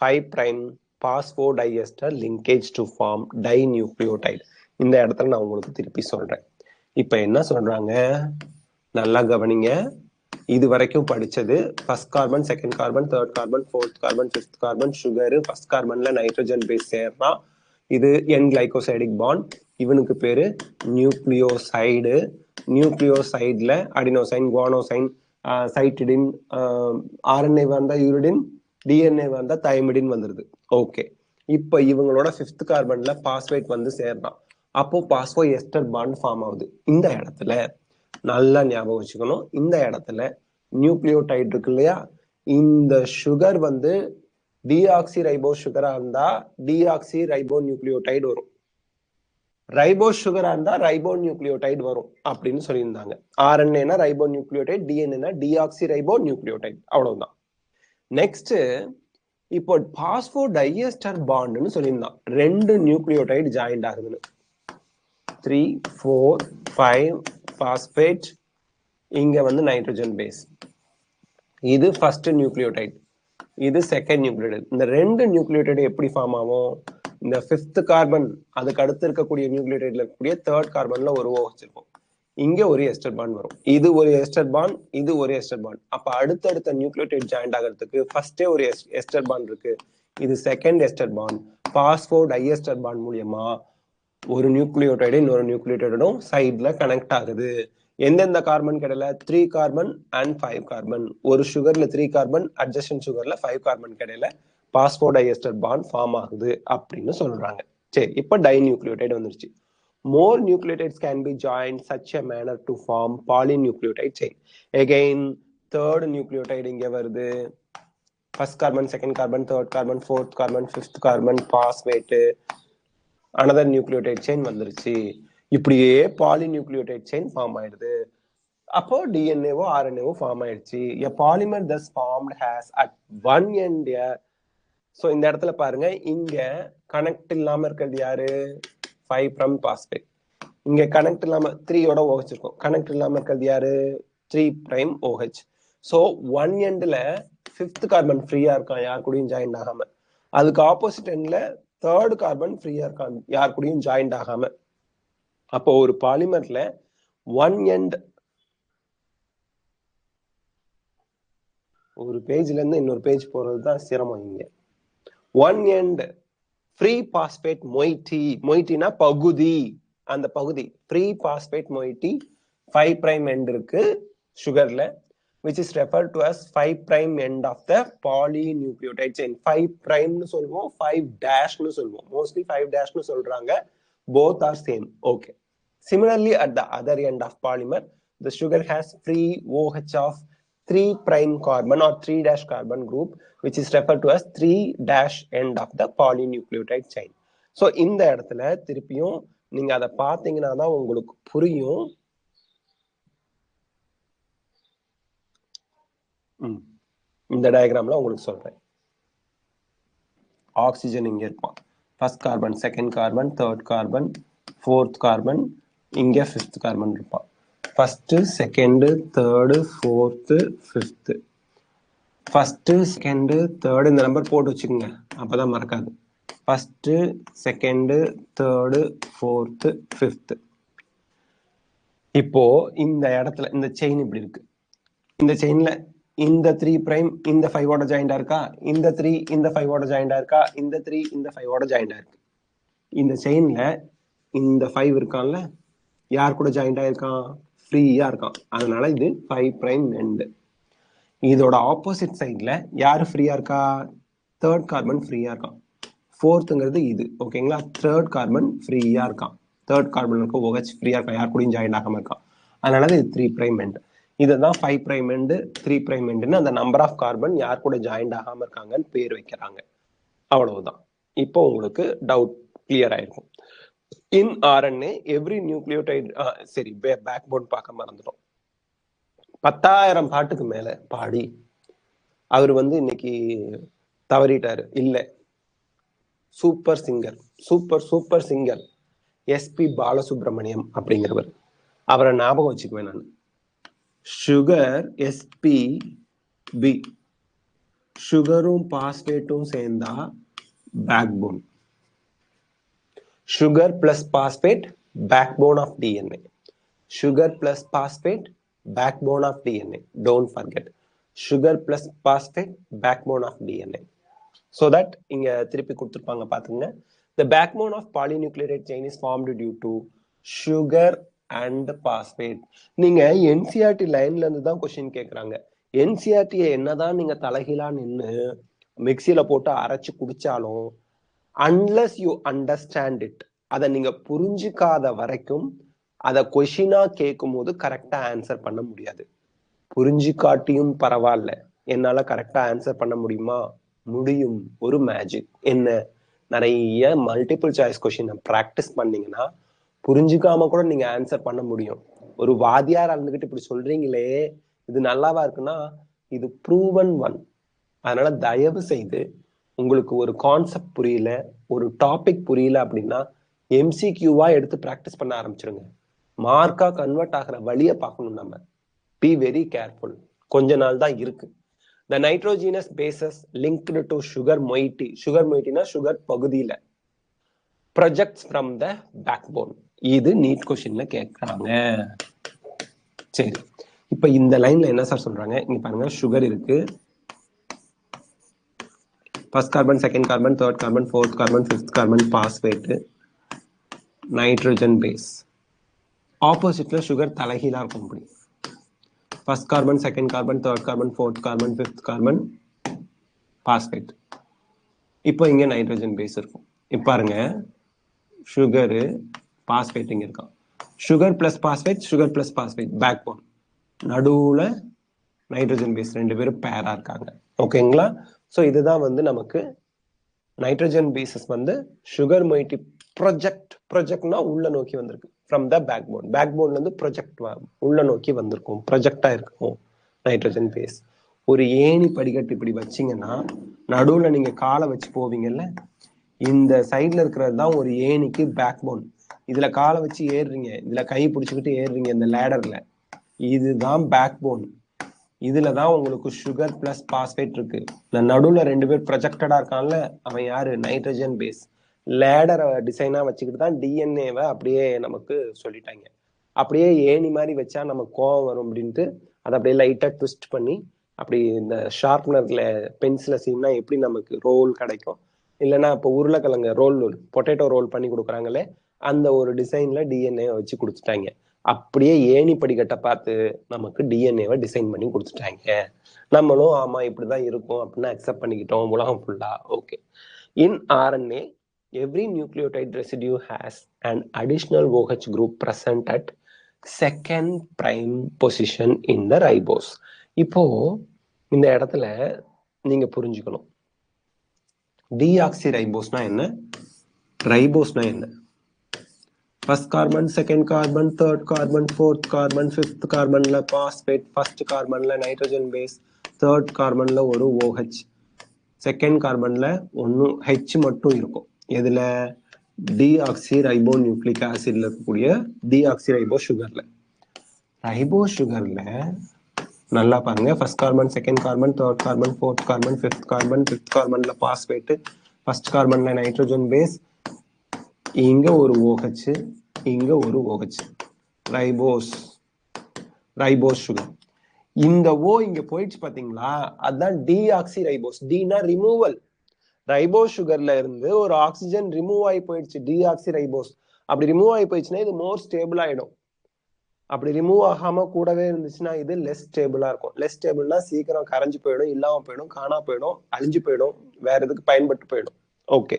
5 prime phosphodiester linkage to form dinucleotide. இந்த இடத்துல நான் உங்களுக்கு திருப்பி சொல்றேன். இப்ப என்ன சொல்றாங்க நல்லா கவனிங்க. இது வரைக்கும் படிச்சது first carbon, second carbon, third carbon, fourth carbon, fifth carbon, sugar. First கார்பன்ல நைட்ரஜன் பேஸ் சேர்றா, இது N கிளைகோசைடிக் பாண்ட். இவனுக்கு பேரு நியூக்ளியோசைடு. நியூக்ளியோசைட்ல அடினோசைன், குவானோசைன், சைட்டிடின், ஆர்என்ஏ வந்தா யூரிடின், டிஎன்ஏ வந்தா தைமிடின் வந்துருது. ஓகே, இப்ப இவங்களோட 5th கார்பன்ல பாஸ்பேட் வந்து சேர்றான். அப்போ பாஸ்போ எஸ்டர் பாண்ட் ஃபார்ம் ஆகுது. இந்த இடத்துல நல்லா ஞாபகம் வச்சுக்கணும், இந்த இடத்துல நியூக்ளியோடைட் இருக்கு இல்லையா, இந்த சுகர் வந்து டிஆக்சி ரைபோ சுகரா இருந்தா டிஆக்சி ரைபோ நியூக்ளியோடைடு வரும், ரைபோஸ் சுகரா இருந்தா ரைபோ நியூக்ளியோடைடு வரும் அப்படின்னு சொல்லியிருந்தாங்க. ஆர்என்ஏனா ரைபோ நியூக்ளியோடைட், டிஎன்ஏனா டிஆக்சி ரைபோ நியூக்ளியோடைட். அவ்வளவுதான். நெக்ஸ்ட், இப்போ பாஸ்போ டைஎஸ்டர் பாண்ட்னு சொல்லியிருந்தான். 2 நியூக்ளியோடைடு ஜாயிண்ட் ஆகுதுன்னு. 3, 4, 5 பாஸ்பேட், இங்க வந்து நைட்ரஜன் பேஸ். இது ஃபர்ஸ்ட் நியூக்ளியோடைட், இது செகண்ட் நியூக்ளியோடைட். இந்த 2 நியூக்ளியோடைடு எப்படி ஃபார்ம் ஆகும்? இந்த 5th கார்பன் அதுக்கு அடுத்து இருக்கக்கூடிய நியூக்ளியோடைட்ல இருக்கக்கூடிய 3rd கார்பன்ல ஒரு OH இருக்கும். இங்க ஒரு எஸ்டர் பாண்ட் வரும். இது ஒரு எஸ்டர் பாண்ட், இது ஒரு எஸ்டர் பாண்ட். அப்ப அடுத்தடுத்த நியூக்ளியோடைட் ஜாயிண்ட் ஆகிறதுக்கு ஃபர்ஸ்டே ஒரு எஸ்டர் பாண்ட் இருக்கு. இது second ester bond. Phosphodiester bond மூலியமா ஒரு நியூக்ளியோடைடு இன்னொரு நியூக்ளியோடைடும் சைட்ல கனெக்ட் ஆகுது. எந்தெந்த கார்பன் கிடையில 3 கார்பன் அண்ட் 5 கார்பன். ஒரு சுகர்ல 3 கார்பன், அட்ஜஸ்டன்ட் சுகர்ல 5 கார்பன் கிடையில பாஸ்போடைஎஸ்டர் பாண்ட் ஃபார்ம் ஆகுது அப்படின்னு சொல்றாங்க. சரி, இப்ப டைநியூக்ளியோடைடு வந்துருச்சு. More nucleotides can be joined such a manner to form polynucleotide chain. Again, third nucleotide இங்க வருது. First carbon, second carbon, third carbon, fourth carbon, fifth carbon, phosphate, another nucleotide chain வந்துருச்சு. இப்படியே polynucleotide chain ஃபார்ம் ஆயிடுது. அப்போ டிஎன்ஏவோ ஆர்என்ஏவோ form ஆயிடுச்சு. A polymer thus formed has at one end a, so இந்த இடத்துல பாருங்க, இங்க கனெக்ட் இல்லாம இருக்கிறது யாரு? 5' பாஸ்பேட். இங்க கனெக்ட் இல்லாம 3யோட OH இருக்கும். கனெக்ட் இல்லாம இருக்கிறது யாரு? 3' OH. சோ ஒன் எண்ட்ல 5th கார்பன் ஃப்ரீயா இருக்கான், யார் கூடயும் ஜாயின் ஆகாம. அதுக்கு ஆப்போசிட் எண்ட்ல 3rd கார்பன் ஃப்ரீயா இருக்கான், யார் கூடயும் ஜாயின் ஆகாம. அப்போ ஒரு பாலிமர்ல ஒன் எண்ட், ஒரு பேஜ்ல இருந்து இன்னொரு பேஜ் போறதுதான் சிரமம். இங்க ஒன் எண்ட் ஃப்ரீ பாஸ்பேட் மொய்டி, மொய்டினா பகுதி, அந்த பகுதி ஃப்ரீ பாஸ்பேட் மொய்டி 5' end இருக்கு சுகர்ல, which is referred to as 5' end of the polynucleotide chain. 5' னு சொல்லுவோம், 5' னு சொல்லுவோம். mostly 5' னு சொல்றாங்க. both are same. okay. Similarly, at the other end of polymer, the sugar has free OH of 3' carbon or 3' carbon group, which is referred to as 3' end of the polynucleotide chain. So இந்த இடத்துல திருப்பியும் நீங்க அதை பார்த்தீங்கன்னா தான் உங்களுக்கு புரியும். இந்த டயக்ராம்ல உங்களுக்கு சொல்றேன். ஆக்சிஜன் இங்க இருக்கும். First carbon, second carbon, third carbon, fourth carbon, இங்க ஃபிஃப்த் கார்பன் இருப்பான். First, second, third, fourth, fifth. First, second, third, இந்த நம்பர் போட்டு வச்சுக்கோங்க, அப்பதான் மறக்காது. First, second, third, fourth, fifth. இப்போ இந்த இடத்துல இந்த செயின் இப்படி இருக்கு. இந்த செயின்ல இந்த 3' இந்த 5ஓட ஜாயிண்டா இருக்கா, இந்த 3 இந்த 5ஓட ஜாயிண்டா இருக்கா, இந்த 3 இந்த 5ஓட ஜாயிண்டா இருக்கு. இந்த செயின்ல இந்த 5 இருக்கான்ல, யார் கூட ஜாயிண்டா இருக்கான்? ஃப்ரீயா இருக்கான். அதனால இது 5' end. இதோட ஆப்போசிட் சைட்ல யாரு ஃப்ரீயா இருக்கா? தேர்ட் கார்பன் ஃப்ரீயா இருக்கான். ஃபோர்த்துங்கிறது இது, ஓகேங்களா? தேர்ட் கார்பன் ஃப்ரீயா இருக்கான். தேர்ட் கார்பன் இருக்க OH ஃப்ரீயா இருக்கான், யார் கூடயும் ஜாயின் ஆகாம இருக்கான். அதனால இது 3' end. இதுதான் 5' end, 3' endன்னு அந்த நம்பர் ஆஃப் கார்பன் யார் கூட ஜாயின் ஆகாம இருக்காங்கன்னு பேர் வைக்கிறாங்க. அவ்வளவுதான். இப்போ உங்களுக்கு டவுட் கிளியர் ஆயிருக்கும். இன் RNA எவ்ரி நியூக்ளியோடைட், சரி பேக் போன் பார்க்க மறந்துட்டோம். 10,000 பாட்டுக்கு மேல பாடி அவர் இன்னைக்கு தவறிட்டாரு. இல்ல, super singer, super singer SP Balasubrahmanyam அப்படிங்கிறவர். அவரை ஞாபகம் வச்சுக்குவேன் நான். சுகர் SPB, சுகரும் பாஸ்பேட்டும் சேர்ந்தா backbone. Sugar plus phosphate backbone of DNA. Sugar plus phosphate backbone of DNA. Don't forget, sugar plus phosphate backbone of DNA. So that இங்க திருப்பி கொடுத்துருப்பாங்க பாத்துங்க. The backbone of polynucleotide chain is formed due to sugar and phosphate. நீங்க NCERT லைன்ல இருந்து தான் question கேக்குறாங்க. NCERT என்னதான் நீங்க தலைகீழா நின்னு மிக்சியில போட்டு அரைச்சு குடிச்சாலும், unless you understand it, அதை நீங்க புரிஞ்சுக்காத வரைக்கும் அதை கொஸ்டினா கேட்கும் போது கரெக்டா ஆன்சர் பண்ண முடியாது. புரிஞ்சுக்காட்டியும் பரவாயில்ல, என்னால கரெக்டா ஆன்சர் பண்ண முடியுமா? முடியும். ஒரு மேஜிக். என்ன? நிறைய மல்டிபிள் சாய்ஸ் கொஸ்டின் பிராக்டிஸ் பண்ணீங்கன்னா புரிஞ்சுக்காம கூட நீங்க ஆன்சர் பண்ண முடியும். ஒரு வாத்தியார் இருந்துகிட்டு இப்படி சொல்றீங்களே, இது நல்லாவா இருக்குன்னா, இது ப்ரூவன் ஒன். அதனால தயவு செய்து உங்களுக்கு ஒரு கான்செப்ட் புரியல, ஒரு டாபிக் புரியல அப்படின்னா MCQவா எடுத்து பிராக்டிஸ் பண்ண ஆரம்பிச்சிருங்க. மார்க்கா கன்வெர்ட் ஆகிற வழியை பார்க்கணும் நம்ம. Be very careful. கொஞ்ச நாள் தான் இருக்கு. The nitrogenous bases linked to sugar moiety, sugar moietyனா sugar பகுதியில, projects from the backbone. இது நீட் கொஸ்டின்ல கேட்கறாங்க. சரி, இப்ப இந்த லைன்ல என்ன சார் சொல்றாங்க? இங்க பாருங்க, சுகர் இருக்கு, first carbon, second carbon, third carbon, fourth carbon, fifth carbon, phosphate, nitrogen base. ஆப்போசிட்ல சுகர் தலைகீழா இருக்கும். இப்படி first carbon, second carbon, third carbon, fourth carbon, fifth carbon, phosphate. இப்போ இங்க நைட்ரஜன் பேஸ் இருக்கும். இப்போ பாருங்க, சுகரு பாஸ்பேட் இங்க இருக்கான். Sugar plus phosphate, sugar plus phosphate, backbone. நடுவுல நைட்ரஜன் பேஸ் ரெண்டு பேரும் பேரா இருக்காங்க. ஓகேங்களா? ஸோ இதுதான் வந்து நமக்கு நைட்ரஜன் பேசஸ் வந்து சுகர் மொய்டி ப்ரொஜெக்ட்னா உள்ள நோக்கி வந்திருக்கு. From the backbone. பேக் போன்ல இருந்து ப்ரொஜெக்ட் உள்ள நோக்கி வந்திருக்கும், ப்ரொஜெக்டா இருக்கும் நைட்ரஜன் பேஸ். ஒரு ஏணி படிக்கட்டு இப்படி வச்சிங்கன்னா நடுவுல நீங்க காலை வச்சு போவீங்கல்ல, இந்த சைட்ல இருக்கிறது தான் ஒரு ஏணிக்கு பேக் போன். இதுல காலை வச்சு ஏறுறீங்க, இதுல கை பிடிச்சிக்கிட்டு ஏறுறீங்க இந்த லேடர்ல, இதுதான் பேக் போன். இதுலதான் உங்களுக்கு சுகர் பிளஸ் பாஸ்பேட் இருக்கு. இந்த நடுவுல ரெண்டு பேர் ப்ரொஜெக்டடா இருக்கான்ல, அவன் யாரு? Nitrogen base. லேடரை டிசைனா வச்சுக்கிட்டு தான் டிஎன்ஏவை அப்படியே நமக்கு சொல்லிட்டாங்க. அப்படியே ஏணி மாதிரி வச்சா நமக்கு கோவம் வரும் அப்படின்ட்டு அதை அப்படியே லைட்டா ட்விஸ்ட் பண்ணி அப்படி இந்த ஷார்ப்னர்ல பென்சில சீனா எப்படி நமக்கு ரோல் கிடைக்கும், இல்லைன்னா இப்போ உருளைக்கிழங்கு ரோல், பொட்டேட்டோ ரோல் பண்ணி கொடுக்குறாங்களே, அந்த ஒரு டிசைன்ல டிஎன்ஏ வச்சு கொடுத்துட்டாங்க. அப்படியே ஏணி படிக்கட்டை பார்த்து நமக்கு டிஎன்ஏவை டிசைன் பண்ணி கொடுத்துட்டாங்க. நம்மளும் ஆமா இப்படிதான் இருக்கும் அப்படின்னு அக்செப்ட் பண்ணிக்கிட்டோம் உலகம் ஃபுல்லா. Okay. In RNA every nucleotide residue has an additional OH group present at second prime position in the ribose. இப்போ இந்த இடத்துல நீங்க புரிஞ்சுக்கணும், டீஆக்சி ரைபோஸ்னா என்ன, ரைபோஸ்னா என்ன. First carbon, second carbon, third carbon, fourth carbon, fifth கார்பன்ல பாஸ்பேட், ஃபர்ஸ்ட் கார்பன்ல நைட்ரஜன் பேஸ், தேர்ட் கார்பன்ல ஒரு OH, செகண்ட் கார்பன்ல ஒன்னும் H மட்டும் இருக்கும். எதுல? டிஆக்சி ரைபோ நியூக்ளிக் ஆசிட்ல இருக்கக்கூடிய டிஆக்சி ரைபோ சுகர்ல. ரைபோ சுகர்ல நல்லா பாருங்க, first carbon, second carbon, third carbon, fourth carbon, fifth carbon, fifth கார்பன்ல பாஸ்பேட், ஃபர்ஸ்ட் கார்பன்ல நைட்ரஜன் பேஸ், இங்க ஒரு OH, இங்க ஒரு OH, ரைபோஸ் சுகர். இந்த O இங்க போயிடுச்சு பாத்தீங்களா, அதுதான் டிஆக்சி ரைபோஸ். டினா ரிமூவல். ரைபோஸ் சுகர்ல இருந்து ஒரு ஆக்சிஜன் ரிமூவ் ஆகி போயிடுச்சு, டிஆக்சி ரைபோஸ். அப்படி ரிமூவ் ஆகி போயிடுச்சுன்னா இது மோர் ஸ்டேபிள் ஆயிடும். அப்படி ரிமூவ் ஆகாம கூடவே இருந்துச்சுன்னா இது லெஸ் ஸ்டேபிளா இருக்கும். லெஸ் ஸ்டேபிள்னா சீக்கிரம் கரைஞ்சு போயிடும், இல்லாம போயிடும், காணா போயிடும், அழிஞ்சு போயிடும், வேற எதுக்கு பயன்பட்டு போயிடும். ஓகே.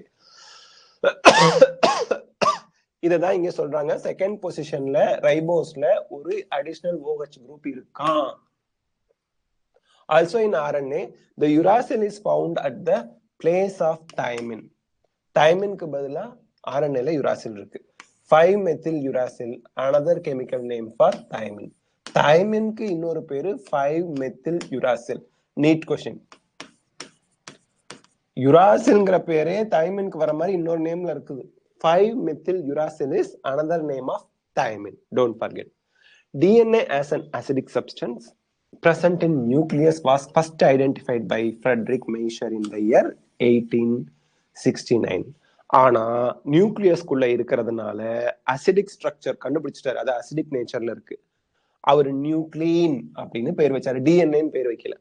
இததான் இங்க சொல்றாங்க, செகண்ட் பொசிஷன்ல ரைபோஸ்ல ஒரு அடிஷனல் OH குரூப் இருக்கான். Also in RNA, the uracil is found at the place of thymine. தைமின்க்கு பதிலா RNA ல uracil இருக்கு. 5-methyl uracil, another chemical name for thymine. தைமின்க்கு இன்னொரு பேரு 5-methyl uracil. NEET question. யுராசில்ங்கிற பேரே தைமின்க்கு வர மாதிரி இன்னொரு நேம்ல இருக்குது. 5-methyl uracil is another name of thymine. Don't forget. DNA as an acidic substance present in nucleus was first identified by Frederick Meischer in the year 1869. ஆனா நியூக்ளியஸ்குள்ள இருக்கிறதுனால அசிடிக் ஸ்ட்ரக்சர் கண்டுபிடிச்சிட்டாரு, அது acidic நேச்சர்ல இருக்கு. அவர் நியூக்ளின் அப்படின்னு பேர் வச்சாரு, டிஎன்ஏன்னு பேர் வைக்கல.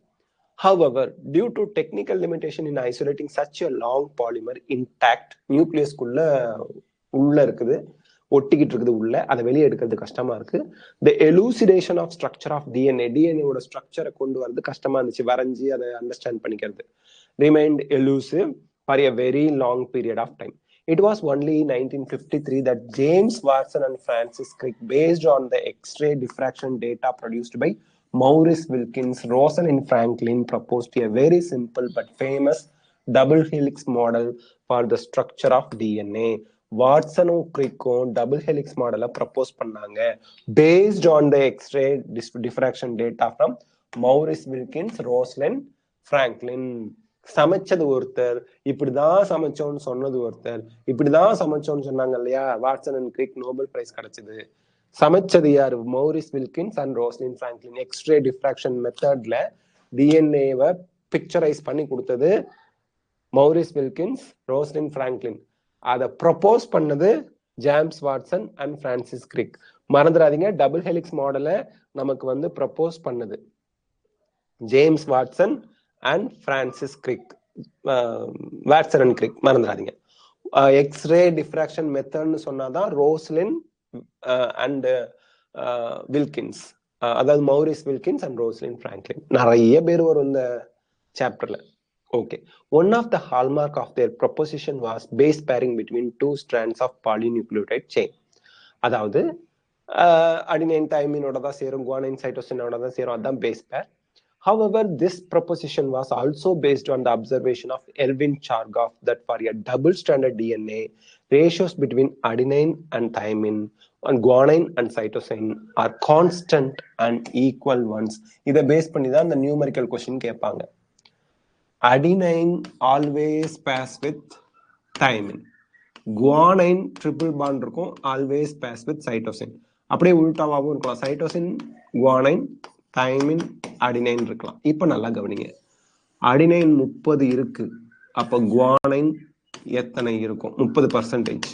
However, due to technical limitation in isolating such a long polymer intact, நியூக்ளியஸ்குள்ள உள்ள இருக்குது, ஒட்டிக்கிட்டு இருக்குது உள்ள, அதை வெளியே எடுக்கிறது கஷ்டமா இருக்கு. The elucidation of structure of DNA, டிஎன்ஏவோட ஸ்ட்ரக்சரை கொண்டு வரது கஷ்டமா இருந்துச்சு, வரைஞ்சி அதை அண்டர்ஸ்டாண்ட் பண்ணிக்கிறது. Remained elusive for a very long period of time. It was only 1953 that James Watson and Francis Crick, based on the X-ray diffraction data produced by Maurice Wilkins, Rosalind Franklin, proposed a very simple but famous double helix model for the structure of DNA. வாட்சனும் கிரிக்கும் double helix மாடலை propose பண்ணாங்க, based on the X ray diffraction data from Maurice Wilkins, Rosalind Franklin. சமைச்சது ஒருத்தர், இப்படிதான் சமைச்சோன்னு சொன்னது ஒருத்தர், இப்படிதான் சமைச்சோன்னு சொன்னாங்க இல்லையா, Watson and Crick Nobel prize கிடைச்சது. சமைச்சது யாரு? Maurice Wilkins and Rosalind Franklin. X ray diffraction மெத்தட்ல டிஎன்ஏவை பிக்சரைஸ் பண்ணி கொடுத்தது மௌரிஸ் வில்கின்ஸ், ரோஸ்லின் பிராங்க்லின். அதை ப்ரொபோஸ் பண்ணது James Watson and Francis Crick. மறந்துடாதீங்க, டபுள் ஹெலிக்ஸ் மாடலை நமக்கு வந்து ப்ரொபோஸ் பண்ணது James Watson and Francis Crick, Watson and Crick, மறந்துடாதீங்க. எக்ஸ்ரே டிஃப்ராக்ஷன் மெத்தட்னு சொன்னாதான் ரோஸ்லின் அண்ட் வில்கின்ஸ், அதாவது Maurice Wilkins and Rosalind Franklin. நிறைய பேர் வரும் இந்த சாப்டர்ல. Okay, one of the hallmark of their proposition was base pairing between two strands of polynucleotide chain. அதாவது அடினைன் தைமினோட தான் சேரும், குவானைன் சைட்டோசினோட தான் சேரும், அதுதான் பேஸ் பேர். However, this proposition was also based on the observation of Erwin Chargaff that for a double-stranded DNA, ratios between adenine and thymine and guanine and cytosine are constant and equal ones. இதை base பண்ணி தான் இந்த numerical question கேட்பாங்க. Adenine always pass with thymine. Guanine triple bond இருக்கும், always pass with cytosine. அப்படியே உல்டாவாகவும் இருக்கலாம், cytosine guanine thymine adenine இருக்கலாம். இப்ப நல்லா கவனிங்க, அடினைன் 30 இருக்கு, அப்ப குவானைன் எத்தனை இருக்கும்? 30%.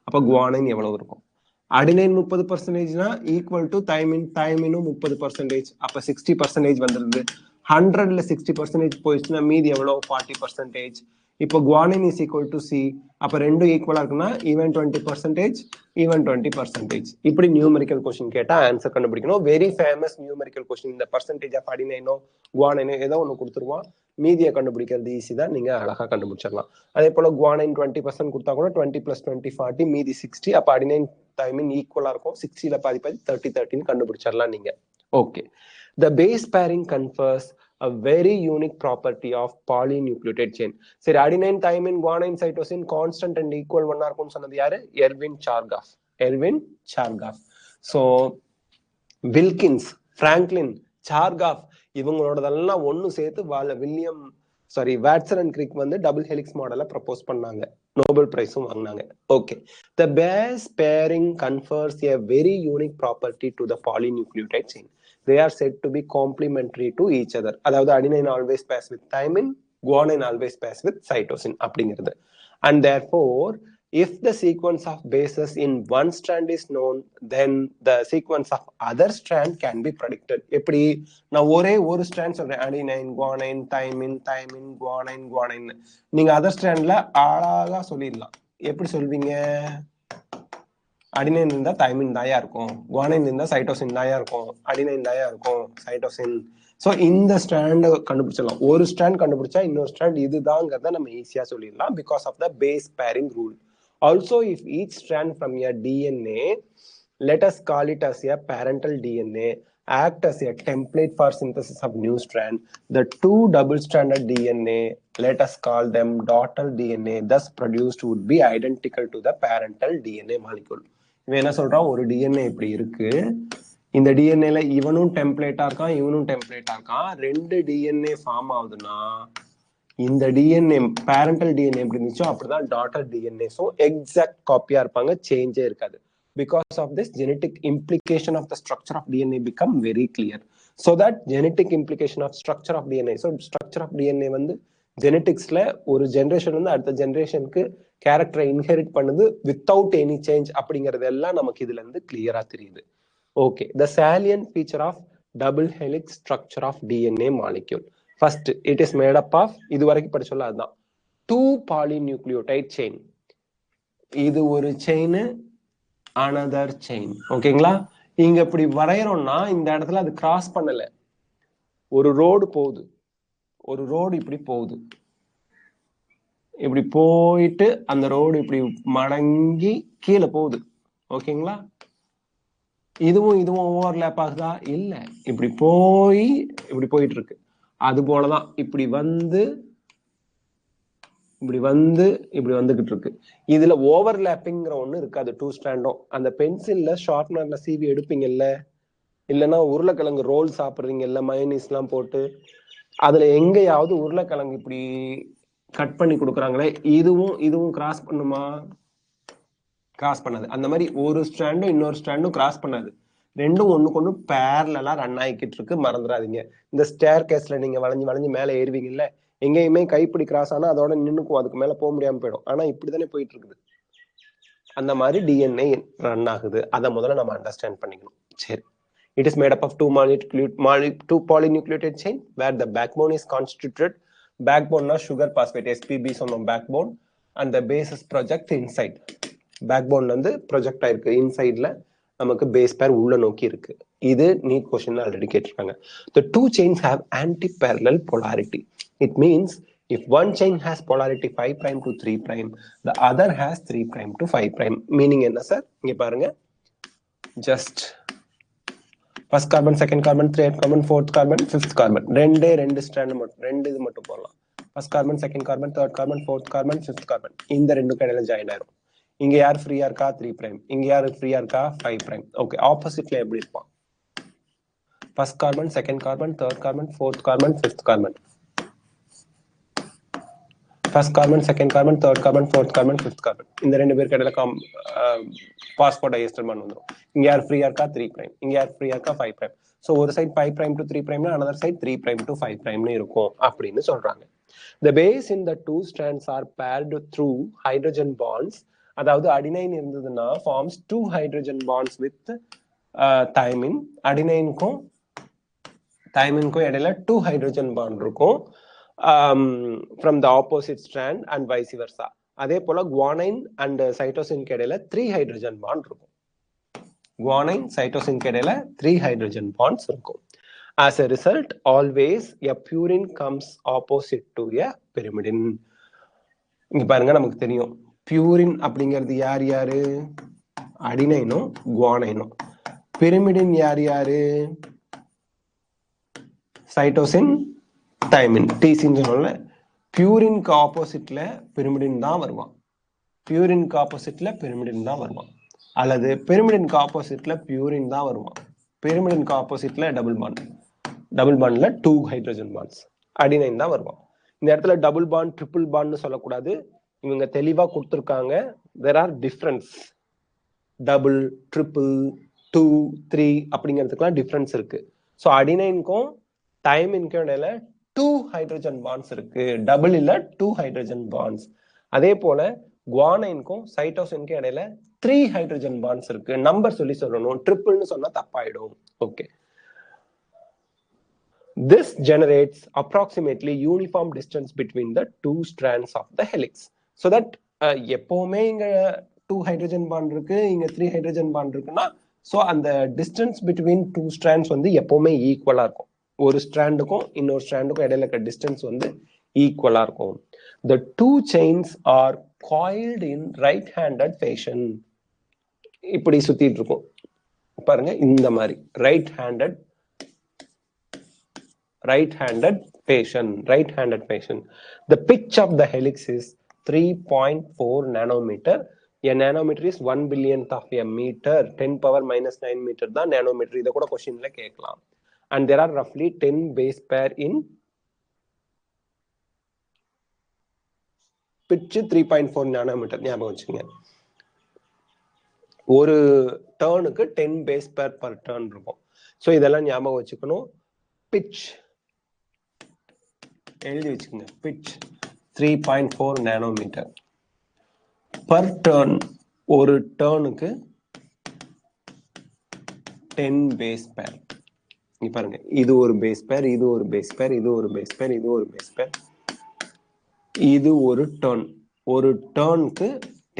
அப்ப குவானைன் எவ்வளவு இருக்கும்? அடினைன் 30%னா ஈக்குவல் டு தைமின், தைமினும் 30%, அப்ப 60% வந்துருது. 100ல 60% போயிடுச்சுன்னா மீதி எவ்வளவு? 40%. இப்போ guanine is equal to C, அப்ப ரெண்டும் ஈக்குவலா இருக்குன்னா ஈவன் 20%, ஈவன் 20%. இப்படி நியூமெரிக்கல் கொஸ்டின் கேட்டா ஆன்சர் கண்டுபிடிக்கணும். Very famous numerical question. இந்த பர்சன்டேஜ் ஆஃப் அடினைனோ குவானைனோ ஏதோ ஒன்று கொடுத்துருவான், மீதியை கண்டுபிடிக்கிறது ஈஸி தான், நீங்க அழகா கண்டுபிடிச்சிடலாம். அதே போல குவானைன் 20% கொடுத்தா கூட 20 + 20 40, மீதி 60. அப்ப அடினைன் தைமின் ஈக்குவலா இருக்கும், 60ல பாதி 30 கண்டுபிடிச்சிடலாம் நீங்க. Okay, the base pairing confers a very unique property of polynucleotide chain. சரி, adenine thymine guanine cytosine constant and equal ஒன்னா இருக்கும்னு சொன்னது யாரு? Erwin Chargaff. Erwin Chargaff. So Wilkins, Franklin, Chargaff இவங்களோடதெல்லாம் ஒன்னு சேர்த்து வாட்சன் அண்ட் கிரிக் வந்து டபுள் ஹெலிக்ஸ் மாடலை ப்ரப்போஸ் பண்ணாங்க, நோபல் பிரைஸும் வாங்கினாங்க. Okay, the base pairing confers a very unique property to the polynucleotide chain. They are said to be complementary to each other. அதாவது adenine always pass with thymine, guanine always pass with cytosine அப்படிங்கிறது. And therefore, if the sequence of bases in one strand is known, then the sequence of other strand can be predicted. எப்படி? நான் ஒரே ஒரு strand சொல்றேன், adenine, guanine, thymine, thymine, guanine, guanine. நீங்க other ஸ்ட்ராண்ட்ல அழகா சொல்லிடலாம். எப்படி சொல்வீங்க? அடினைன் இருந்தா தைமின் தாயா இருக்கும், குவானைன் இருந்தா சைட்டோசின் தாயா இருக்கும், அடினைன் தாயா இருக்கும், சைட்டோசின். சோ இந்த ஸ்ட்ராண்ட் கண்டுபிடிச்சிடலாம். ஒரு ஸ்ட்ராண்ட் கண்டுபிடிச்சா இன்னொரு ஸ்ட்ராண்ட் இதுதாங்கிறத நம்ம ஈஸியா சொல்லிடலாம், because of the base pairing rule. Also if each strand from a DNA, let us call it as a parental DNA, act as a template for synthesis of new strand. The two double-stranded DNA, let us call them daughter DNA, thus produced would be identical to the parental DNA molecule. இவன் என்ன சொல்றான்? ஒரு DNA இப்படி இருக்கு, இந்த டிஎன்ஏல இவனும் டெம்ப்ளேட்டா இருக்கான், இவனும் டெம்ப்ளேட்டா இருக்கான், ரெண்டு டிஎன்ஏ ஃபார்ம் ஆகுதுன்னா இந்த டிஎன்ஏ பேரண்டல் டிஎன்ஏ எப்படி இருந்துச்சோ அப்படிதான் டாட்டர் டிஎன்ஏஸும் எக்ஸாக்ட் காப்பியா இருப்பாங்க, சேஞ்சே இருக்காது. Because of this, genetic implication of the structure of DNA become very clear. So that genetic implication of structure of DNA, so structure of DNA வந்து ஜெனட்டிக்ஸ்ல ஒரு generation வந்து அடுத்த ஜெனரேஷனுக்கு கேரக்டரை இன்ஹெரிட் பண்ணுது வித்தவுட் எனி சேஞ்ச் அப்படிங்கிறது எல்லாம் நமக்கு இதுல இருந்து கிளியரா தெரியுது. Okay, the salient feature of double helix structure of DNA molecule. First, it is made up of, இது வரைக்கும் படிச்சோம்ல அதுதான், 2 polynucleotide chain. இது ஒரு செயின், another chain. ஓகேங்களா? இங்க இப்படி வரையறோம்னா இந்த இடத்துல அது கிராஸ் பண்ணல, ஒரு ரோடு போகுது, ஒரு ரோடு இப்படி போகுது, இப்படி போயிட்டு அந்த ரோடு இப்படி மடங்கி கீழே போகுது. ஓகேங்களா? இதுவும் ஓவர்லேப் ஆகுதா? இல்ல, இப்படி போய் இப்படி போயிட்டு இருக்கு. அது போலதான் இப்படி வந்து இப்படி வந்துகிட்டு இருக்கு. இதுல ஓவர்லேப்பிங்கிற ஒண்ணு இருக்காது, 2 ஸ்ட்ராண்டும். அந்த பென்சில்ல ஷார்ப்னர்ல சீவி எடுப்பீங்கல்ல, இல்லைன்னா உருளைக்கிழங்கு ரோல் சாப்பிடுறீங்கல்ல மயோனீஸ் எல்லாம் போட்டு, அதுல எங்கேயாவது உருளைக்கிழங்கு இப்படி கட் பண்ணி கொடுக்குறாங்களே, இதுவும் கிராஸ் பண்ணுமா? கிராஸ் பண்ணாது. அந்த மாதிரி ஒரு ஸ்ட்ராண்டும் இன்னொரு ஸ்ட்ராண்டும் கிராஸ் பண்ணாது, ரெண்டும் ஒண்ணுக்கு ஒண்ணு பேரலா ரன் ஆகிக்கிட்டு இருக்கு. மறந்துடாதீங்க, இந்த ஸ்டேர் கேஸ்ல நீங்க வளைஞ்சு மேல ஏறுவீங்கல்ல, எங்கேயுமே கைப்பிடி கிராஸ் ஆனா அதோட நின்னுக்கும், அதுக்கு மேல போக முடியாம போயிடும். ஆனா இப்படித்தானே போயிட்டு இருக்குது. அந்த மாதிரி டிஎன்ஏ ரன் ஆகுது. அதை முதல்ல நம்ம அண்டர்ஸ்டாண்ட் பண்ணிக்கணும். சரி, it is made up of two polynucleotide chain where the backbone is constituted. Backbone na sugar phosphate SPB சொன்னோம் backbone, and the bases project inside. Backbone வந்து ப்ரொஜெக்ட் ஆயிருக்கு இன்சைட்ல, நமக்கு பேஸ் பேர் உள்ள நோக்கி இருக்கு. இது நீட் கொஸ்டின்ல ஆல்ரெடி கேட்டிருக்காங்க. The two chains have anti-parallel polarity. It means if one chain has polarity 5 prime to 3 prime, the other has 3 prime to 5 prime. Meaning என்ன சார்? இங்க பாருங்க. Just first carbon, second carbon, third carbon, fourth carbon, fifth carbon. ரெண்டு strand மட்டும், ரெண்டு இது மட்டும் போடலாம். First carbon, second carbon, third carbon, fourth carbon, fifth carbon. இந்த ரெண்டு கடையில ஜாயின் ஆயிரும். இங்க யார் ஃப்ரீயா இருக்கா 3 prime, இங்க யார் ஃப்ரீயா இருக்கா 5 prime. ஓகே, ஆப்போசிட்ல எப்படி இருப்பான்? First carbon, second carbon, third carbon, fourth carbon, fifth carbon. First carbon, second carbon, third carbon, fourth carbon, fifth carbon. இந்த ரெண்டு பேர் கடையில பாஸ்போர்ட் டைஎஸ்டர் பாண்ட் வந்துரும். இங்க யார் ஃப்ரீயா இருக்கா 3 prime, இங்க யார் ஃப்ரீயா இருக்கா 5 prime. சோ ஒரு side 5 prime to 3 prime, another side 3 prime to 5 prime னு இருக்கும் அப்படின்னு சொல்றாங்க. The base in the two strands are paired through hydrogen bonds. அதாவது அடினைன் இருந்ததுன்னா forms 2 hydrogen bonds with thymine. அடினைனுக்கும் thymine-க்கும் இடையில 2 hydrogen bond இருக்கும் from the opposite strand and vice versa. அதே போல guanine and cytosine இடையில 3 hydrogen bond இருக்கும். guanine cytosine இடையில 3 hydrogen bonds இருக்கும். As a result, always a purine comes opposite to a pyrimidine. இங்க பாருங்க, நமக்கு தெரியும் பியூரின் அப்படிங்கிறது யார் யாரு? அடினைனும் குவானைனும். பிரிமிடின் யார் யாரு? சைட்டோசின், தைமின், டீசின் சொன்னோம்ல. பியூரின்க்கு ஆப்போசிட்ல பிரிமிடின் தான் வருவான். பியூரின்க்கு ஆப்போசிட்ல பிரிமிடின் தான் வருவான். அல்லது பிரிமிடின்க்கு ஆப்போசிட்ல பியூரின் தான் வருவான். பிரிமிடின்க்கு ஆப்போசிட்ல டபுள் பாண்ட். டபுள் பாண்ட்ல 2 ஹைட்ரஜன் பாண்ட்ஸ். அடினைன் தான் வருவான். இந்த இடத்துல டபுள் பாண்ட், ட்ரிபிள் பாண்ட்னு சொல்லக்கூடாது. இவங்க தெளிவா கொடுத்துருக்காங்க. there are difference. Double, triple, 2, 3 அப்படிங்கிறதுக்குலாம் டிஃபரன்ஸ் இருக்கு. ஸோ அடினைனுக்கும் தைமினுக்கும் இடையில 2 ஹைட்ரஜன் பாண்ட்ஸ் இருக்கு. டபுள் இல்ல, 2 ஹைட்ரஜன் பாண்ட்ஸ். அதே போல குவானைனுக்கும் சைட்டோசினுக்கும் இடையில 3 ஹைட்ரஜன் பாண்ட்ஸ் இருக்கு. நம்பர் சொல்லணும். ட்ரிபிள்னு சொன்னா தப்பாயிடும். Okay. This generates approximately uniform distance between the two strands of the helix. So that எப்பவுமே இங்க 2 ஹைட்ரஜன் பாண்ட் இருக்கு, இங்க 3 ஹைட்ரஜன் பாண்ட் இருக்குன்னா, ஸோ அந்த டிஸ்டன்ஸ் பிட்வீன் 2 ஸ்ட்ராண்ட்ஸ் வந்து எப்பவுமே ஈக்குவலா இருக்கும். ஒரு ஸ்ட்ராண்டுக்கும் இன்னொரு ஸ்ட்ராண்டுக்கும் இடையில இருக்க டிஸ்டன்ஸ் வந்து ஈக்குவலா இருக்கும். The two chains are coiled in right-handed fashion. இப்படி சுத்திட்டு இருக்கும் பாருங்க, இந்த மாதிரி right-handed fashion. The pitch of the helix is 3.4 nanometer. A nanometer is 1 billionth of a meter. 10 power minus 9 meter தான் nanometer. இத கூட क्वेश्चनல கேட்கலாம். And there are roughly 10 base pair in pitch 3.4 nanometer. ஞாபகம் வச்சுங்க. ஒரு டர்னுக்கு 10 base pair per turn இருக்கும். So இதெல்லாம் ஞாபகம் வச்சுக்கணும். pitch எழுதி வச்சுக்கோங்க. pitch 3.4 nanometer per turn. ஒரு டர்னுக்கு 10 பேஸ் பேர். இங்க பாருங்க, இது ஒரு பேஸ் பேர், இது ஒரு பேஸ் பேர், இது ஒரு பேஸ் பேர், இது ஒரு பேஸ் பேர். இது ஒரு டர்ன். ஒரு டர்னுக்கு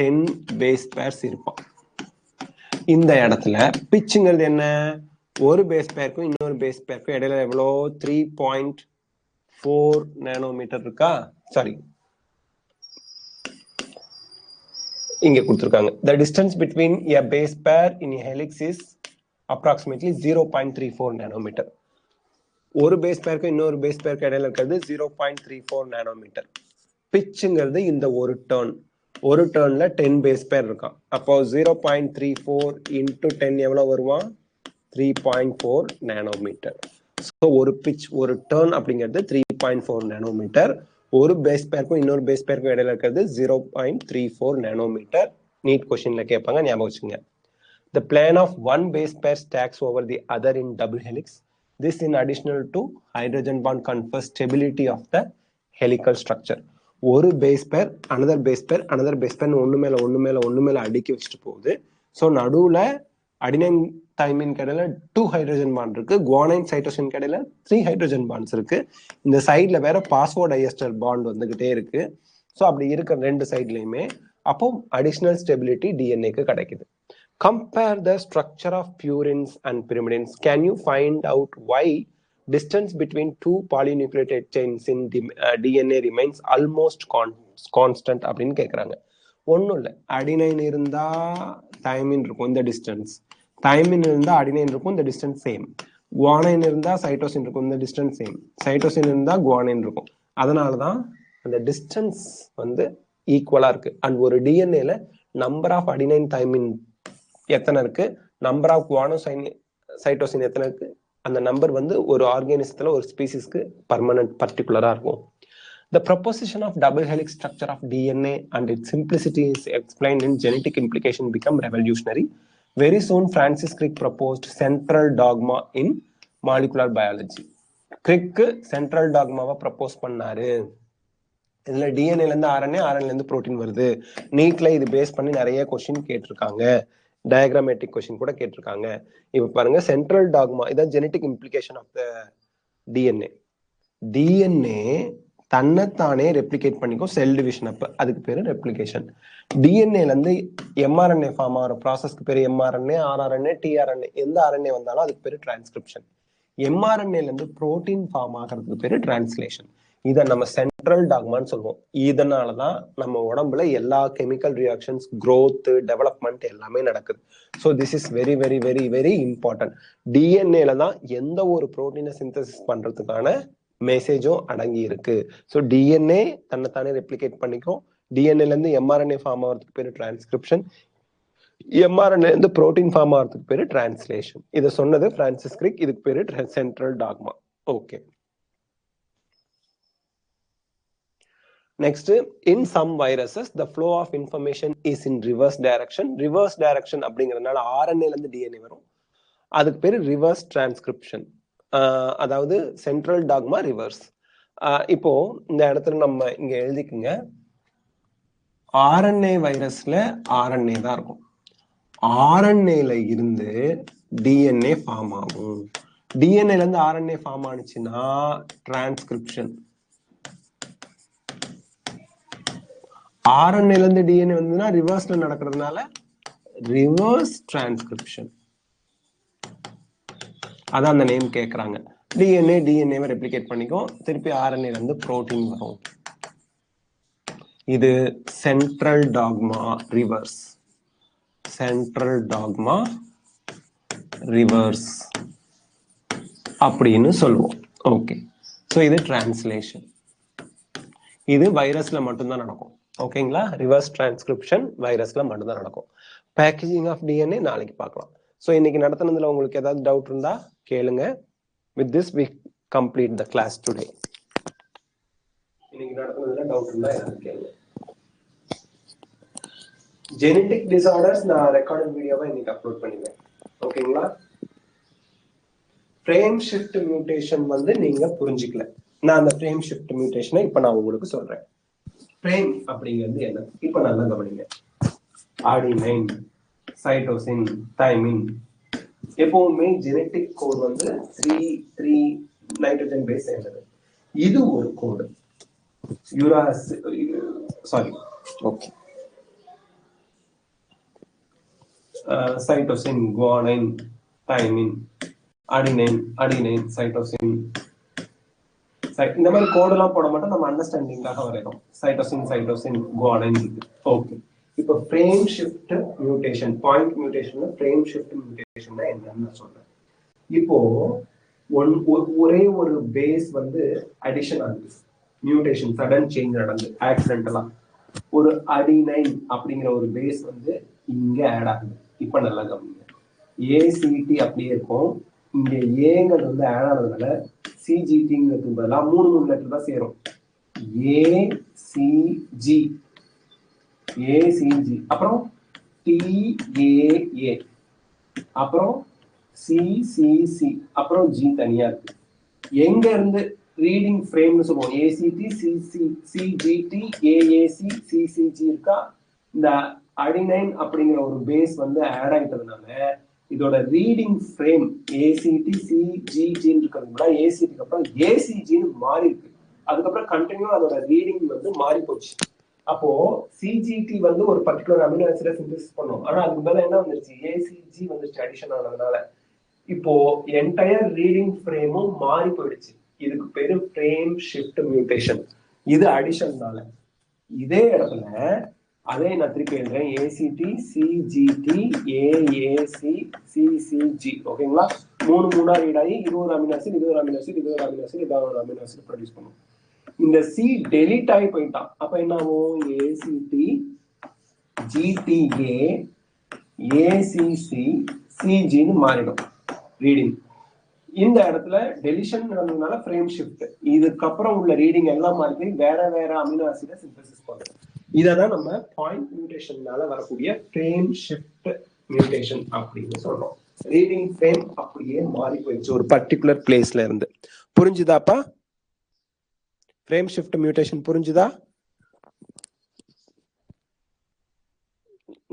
10 பேஸ் பேர்ஸ் இருப்பான். இந்த இடத்துல பிச்சுங்கிறது என்ன? ஒரு பேஸ் பேருக்கும் இன்னொரு பேஸ் பேருக்கும் இடையில எவ்வளோ? 3.4 நானோமீட்டர் இருக்கா? சாரி, இங்க கொடுத்திருக்காங்க. The distance between a base pair in a helix is approximately 0.34 nanometer. ஒரு பேஸ் பேருக்கு இன்னொரு பேஸ் பேருக்கு இடையில இருக்கிறது 0.34 நானோமீட்டர். பிச்சுங்கிறது இந்த ஒரு டர்ன். ஒரு டர்ன்ல 10 பேஸ் பேர் இருக்கான். அப்போ 0.34 into 10 எவ்வளவு வருவான்? 3.4 நானோமீட்டர். ஸோ ஒரு பிச், ஒரு டர்ன் அப்படிங்கிறது 3.4 நானோமீட்டர். ஒரு பேஸ் பேருக்கும் இன்னொரு பேஸ் பேருக்கும் இடையில இருக்கிறது 0.34 நானோமீட்டர். நீட் கொஸ்டின்ல கேட்பாங்க, ஞாபகம் வச்சுங்க. The plane of one base pair stacks over the other in double helix. This in additional to hydrogen bond confers stability of the helical structure. ஒரு base pair another base pair another base pair ஒண்ணு மேல அடுக்கி வச்சுட்டு போகுது. So நடுவுல adenine thymine கடையில 2 hydrogen bond இருக்கு, guanine cytosine கடையில 3 ஹைட்ரஜன் பாண்ட்ஸ் இருக்கு. இந்த சைட்ல வேற பாஸ்போடைஎஸ்டர் பாண்ட் வந்துகிட்டே இருக்கு. ஸோ அப்படி இருக்கிற ரெண்டு சைட்லயுமே அப்போ அடிஷனல் ஸ்டெபிலிட்டி டிஎன்ஏக்கு கிடைக்குது. Compare the structure of purines and pyrimidines. Can you find out why distance between two polynucleotide chains in DNA remains almost constant அப்படின்னு கேட்குறாங்க. ஒன்றும் இல்லை, அடினைன் இருந்தா தைமின் இருக்கும், இந்த டிஸ்டன்ஸ். தைமின் இருந்தா அடினைன் இருக்கும், இந்த டிஸ்டன்ஸ் சேம். குவானைன் இருந்தா சைட்டோசின் இருக்கும், இந்த டிஸ்டன்ஸ் சேம். சைட்டோசின் இருந்தா குவானைன் இருக்கும். அதனாலதான் அந்த டிஸ்டன்ஸ் வந்து ஈக்குவலா இருக்கு. அண்ட் ஒரு டிஎன்ஏல நம்பர் ஆஃப் அடினைன் தைமின் எத்தனை இருக்கு, நம்பர் ஆஃப் குவானோசைன் சைட்டோசின் எத்தனை இருக்கு, அந்த நம்பர் வந்து ஒரு ஆர்கானிசத்துல ஒரு ஸ்பீசிஸ்க்கு பர்மனன்ட் பர்டிகுலரா இருக்கும். The proposition of double helix structure of DNA and its simplicity is explained in genetic implication become revolutionary. Very soon Francis Crick proposed central dogma in molecular biology. Crick central dogma propose பண்ணாரு. இதுல டிஎன்ஏல இருந்து RNA, ஆர்என்ஏல இருந்து protein வருது. நீட்ல இது base பண்ணி நிறைய question கேட்டிருக்காங்க, diagrammatic question கூட கேட்டிருக்காங்க. இப்ப பாருங்க, சென்ட்ரல் டாக்மா இதான் genetic implication of the DNA. DNA தன்னைத்தானே ரெப்ளிகேட் பண்ணிக்கும் செல் டிவிஷன் அப்ப, அதுக்கு பேரு ரெப்ளிகேஷன். டிஎன்ஏல இருந்து எம்ஆர்என்ஏ ஃபார்ம் ஆகிற ப்ராசஸ்க்கு பேரு எம்ஆர்என்ஏ, ஆர்ஆர்என்ஏ, டிஆர்என்ஏ. எந்த ஆர்என்ஏ வந்தாலும் அதுக்கு பேரு டிரான்ஸ்கிரிப்ஷன். எம்ஆர்என்ஏல இருந்து புரோட்டீன் ஃபார்ம் ஆகிறதுக்கு பேரு டிரான்ஸ்லேஷன். இதை நம்ம சென்ட்ரல் டாக்மான்னு சொல்லுவோம். இதனாலதான் நம்ம உடம்புல எல்லா கெமிக்கல் ரியாக்ஷன்ஸ், growth, டெவலப்மெண்ட் எல்லாமே நடக்குது. So this is very very very very important. டிஎன்ஏல தான் எந்த ஒரு புரோட்டீனை சிந்தசிஸ் பண்றதுக்கான மெசேஜும் அடங்கி இருக்கு. ஸோ டிஎன்ஏ தன்னைத்தானே ரெப்ளிகேட் பண்ணிக்கும். டிஎன்ஏல இருந்து எம்ஆர்என்ஏ ஃபார்ம் ஆகிறதுக்கு பேரு டிரான்ஸ்கிரிப்ஷன். எம்ஆர்என்ஏ இருந்து புரோட்டீன் ஃபார்ம் ஆகிறதுக்கு பேரு டிரான்ஸ்லேஷன். இதை சொன்னது பிரான்சிஸ் கிரிக். இதுக்கு பேரு central dogma. Okay. Next, in some viruses, the flow of information is in reverse direction. Reverse direction அப்படிங்கிறதுனால RNA ல இருந்து DNA வரும். அதுக்கு பேரு ரிவர்ஸ் டிரான்ஸ்கிரிப்ஷன். அதாவது சென்ட்ரல் டாக்மா ரிவர்ஸ். இப்போ இந்த இடத்துல நம்ம இங்க எழுதிக்குங்க, RNA வைரஸ்ல RNA தான் இருக்கும். RNA-ல இருந்து DNA ஃபார்ம் ஆகும். DNA-ல இருந்து RNA ஃபார்ம் ஆனிச்சுன்னா டிரான்ஸ்கிரிப்ஷன். ஆர்என்ஏல இருந்து டிஎன்ஏ வந்ததுன்னா ரிவர்ஸ்ல நடக்கிறதுனால ரிவர்ஸ் டிரான்ஸ்கிரிப்ஷன். அதான் அந்த நேம் கேட்கறாங்க. டிஎன்ஏவை ரெப்ளிகேட் பண்ணிக்கும், திருப்பி ஆர்என்ஏல இருந்து புரோட்டீன் வரும். இது central dogma reverse. Central dogma reverse அப்படின்னு சொல்லுவோம். ஓகே. ஸோ இது டிரான்ஸ்லேஷன். இது வைரஸ்ல மட்டும்தான் நடக்கும். ஓகேங்களா? ரிவர்ஸ் டிரான்ஸ்கிரிப்ஷன் வைரஸ்ல மட்டும்தான் நடக்கும். பேக்கேஜிங் ஆஃப் டிஎன்ஏ நாளைக்கு பார்க்கலாம். ஸோ இன்னைக்கு நடத்தினதுல உங்களுக்கு ஏதாவது டவுட் இருந்தா கேளுங்க. With this we complete the class today. இன்னைக்கு நடத்தினதுல டவுட் இருந்தா ஏதாவது கேளுங்க. ஜெனடிக் டிசார்டர்ஸ் நான் ரெக்கார்டட் வீடியோவை இன்னைக்கு அப்லோட் பண்ணிடுவேன். ஓகேங்களா? ஃப்ரேம் ஷிஃப்ட் மியூட்டேஷன் வந்து நீங்க புரிஞ்சுக்கல. நான் அந்த ஃப்ரேம் ஷிஃப்ட் மியூட்டேஷனை இப்ப நான் உங்களுக்கு சொல்றேன். ஃப்ரேம் அப்படிங்கிறது என்ன? இப்ப நல்லா கவனிங்க. Adenine, cytosine, thymine. எப்பவுமே ஜெனட்டிக் கோட் வந்து 3 நைட்ரஜன் பேஸ் சேர்ந்தது. இது ஒரு code. Cytosine, guanine, thymine, adenine, cytosine. இந்த மாதிரி கோடெல்லாம் போட மாட்டோம், நம்ம அண்டர்ஸ்டாண்டிங்காக வரையறோம். Cytosine, guanine. ஓகே. இப்போ ஃப்ரேம் ஷிஃப்ட் மியூட்டேஷன், பாயிண்ட் மியூட்டேஷன்ல ஃப்ரேம் ஷிஃப்ட் மியூட்டேஷன் என்னன்னு நான் சொல்றேன். இப்போ ஒரே ஒரு பேஸ் வந்து அடிஷன் ஆகுது, மியூட்டேஷன் சடன் சேஞ்ச் நடந்து ஆக்சிடென்டலா ஒரு அடினைன் அப்படிங்கிற ஒரு பேஸ் வந்து இங்க ஆட் ஆகுது. இப்ப நல்லா கவனிங்க. ஏசிடி அப்படியே இருக்கும். இங்க ஏங்கிறது வந்து ஆட் ஆனதுனால சிஜிடிங்கிறதுக்கு பதிலாக 3 லெட்டர் தான் சேரும். ஏசிஜி, அப்புறம் டிஏஏ, அப்புறம் சிசிசி, அப்புறம் ஜி தனியா இருக்கு. எங்க இருந்து ரீடிங் ஃப்ரேம்னு சொல்லுவோம். ஏசிடி, சிஜிடி, ஏஏசி, சிசிஜி இருக்கா. இந்த அடினைன் அப்படிங்கிற ஒரு பேஸ் வந்து ஆட் ஆகிட்டதுனால இதோட ரீடிங் ஃப்ரேம் ஏசிடி சிஜிஜின்னு இருக்கிறது கூட ஏசிடிக்கு அப்புறம் ஏசிஜின்னு மாறி இருக்கு. அதுக்கப்புறம் கண்டினியூ அதோட ரீடிங் வந்து மாறி போச்சு. அப்போ சிஜிடி வந்து ஒரு பர்டிகுலர் அமினோ ஆசிட சிந்தசிஸ் பண்ணும். ஆனா அதுக்கு மேல என்ன வந்துருச்சு, ஏசிஜி வந்துருச்சு அடிஷன் ஆனதுனால. இப்போ என்டையர் ரீடிங் ஃப்ரேமும் மாறி போயிடுச்சு. இதுக்கு பேரு ஃப்ரேம் ஷிஃப்ட் மியூட்டேஷன். இது அடிஷன்னால. இதே இடத்துல அதே நான் திருப்பி எழுதுறேன், ஏசிடி சிஜிடி ஏஏசி சிசிஜி. ஓகேங்களா? மூணா ரீட் ஆகி 20 amino acid 20 amino acid 20 amino acid 20 amino acid produce பண்ணும். இந்த சி டெலிட் ஆகி போயிட்டான். அப்ப என்ன ஆகும், ஏசிடி ஜிடிஏ ஏசிசி சிஜின்னு மாறிடும் ரீடிங். இந்த இடத்துல டெலிஷன் நடந்ததுனால ஃப்ரேம் ஷிஃப்ட். இதுக்கப்புறம் உள்ள ரீடிங் எல்லாம் மாறி வேற வேற அமினோ ஆசிட சிந்தசிஸ் பண்ணும். இததான் நம்ம பாயிண்ட் மியூட்டேஷன்னால வரக்கூடிய ஃப்ரேம் ஷிஃப்ட் மியூட்டேஷன் அப்படின்னு சொல்றோம். ரீடிங் ஃப்ரேம் அப்படியே மாறி போயிடுச்சு ஒரு பர்டிகுலர் பிளேஸ்ல இருந்து. புரிஞ்சுதாப்பா? ஃப்ரேம் ஷிஃப்ட் மியூட்டேஷன் புரிஞ்சுதா?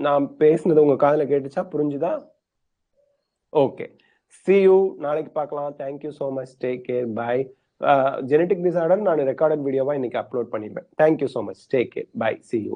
நான் பேசுனது உங்க காதுல கேட்டுச்சா? புரிஞ்சுதா? ஓகே, see you, நாளைக்கு பார்க்கலாம். Thank you so much, take care, bye. Genetic disorder நான் ரெக்கார்டட் வீடியோவா இன்னைக்கு அப்லோட் பண்ணிடுவேன். Thank you so much, take care, bye, see you.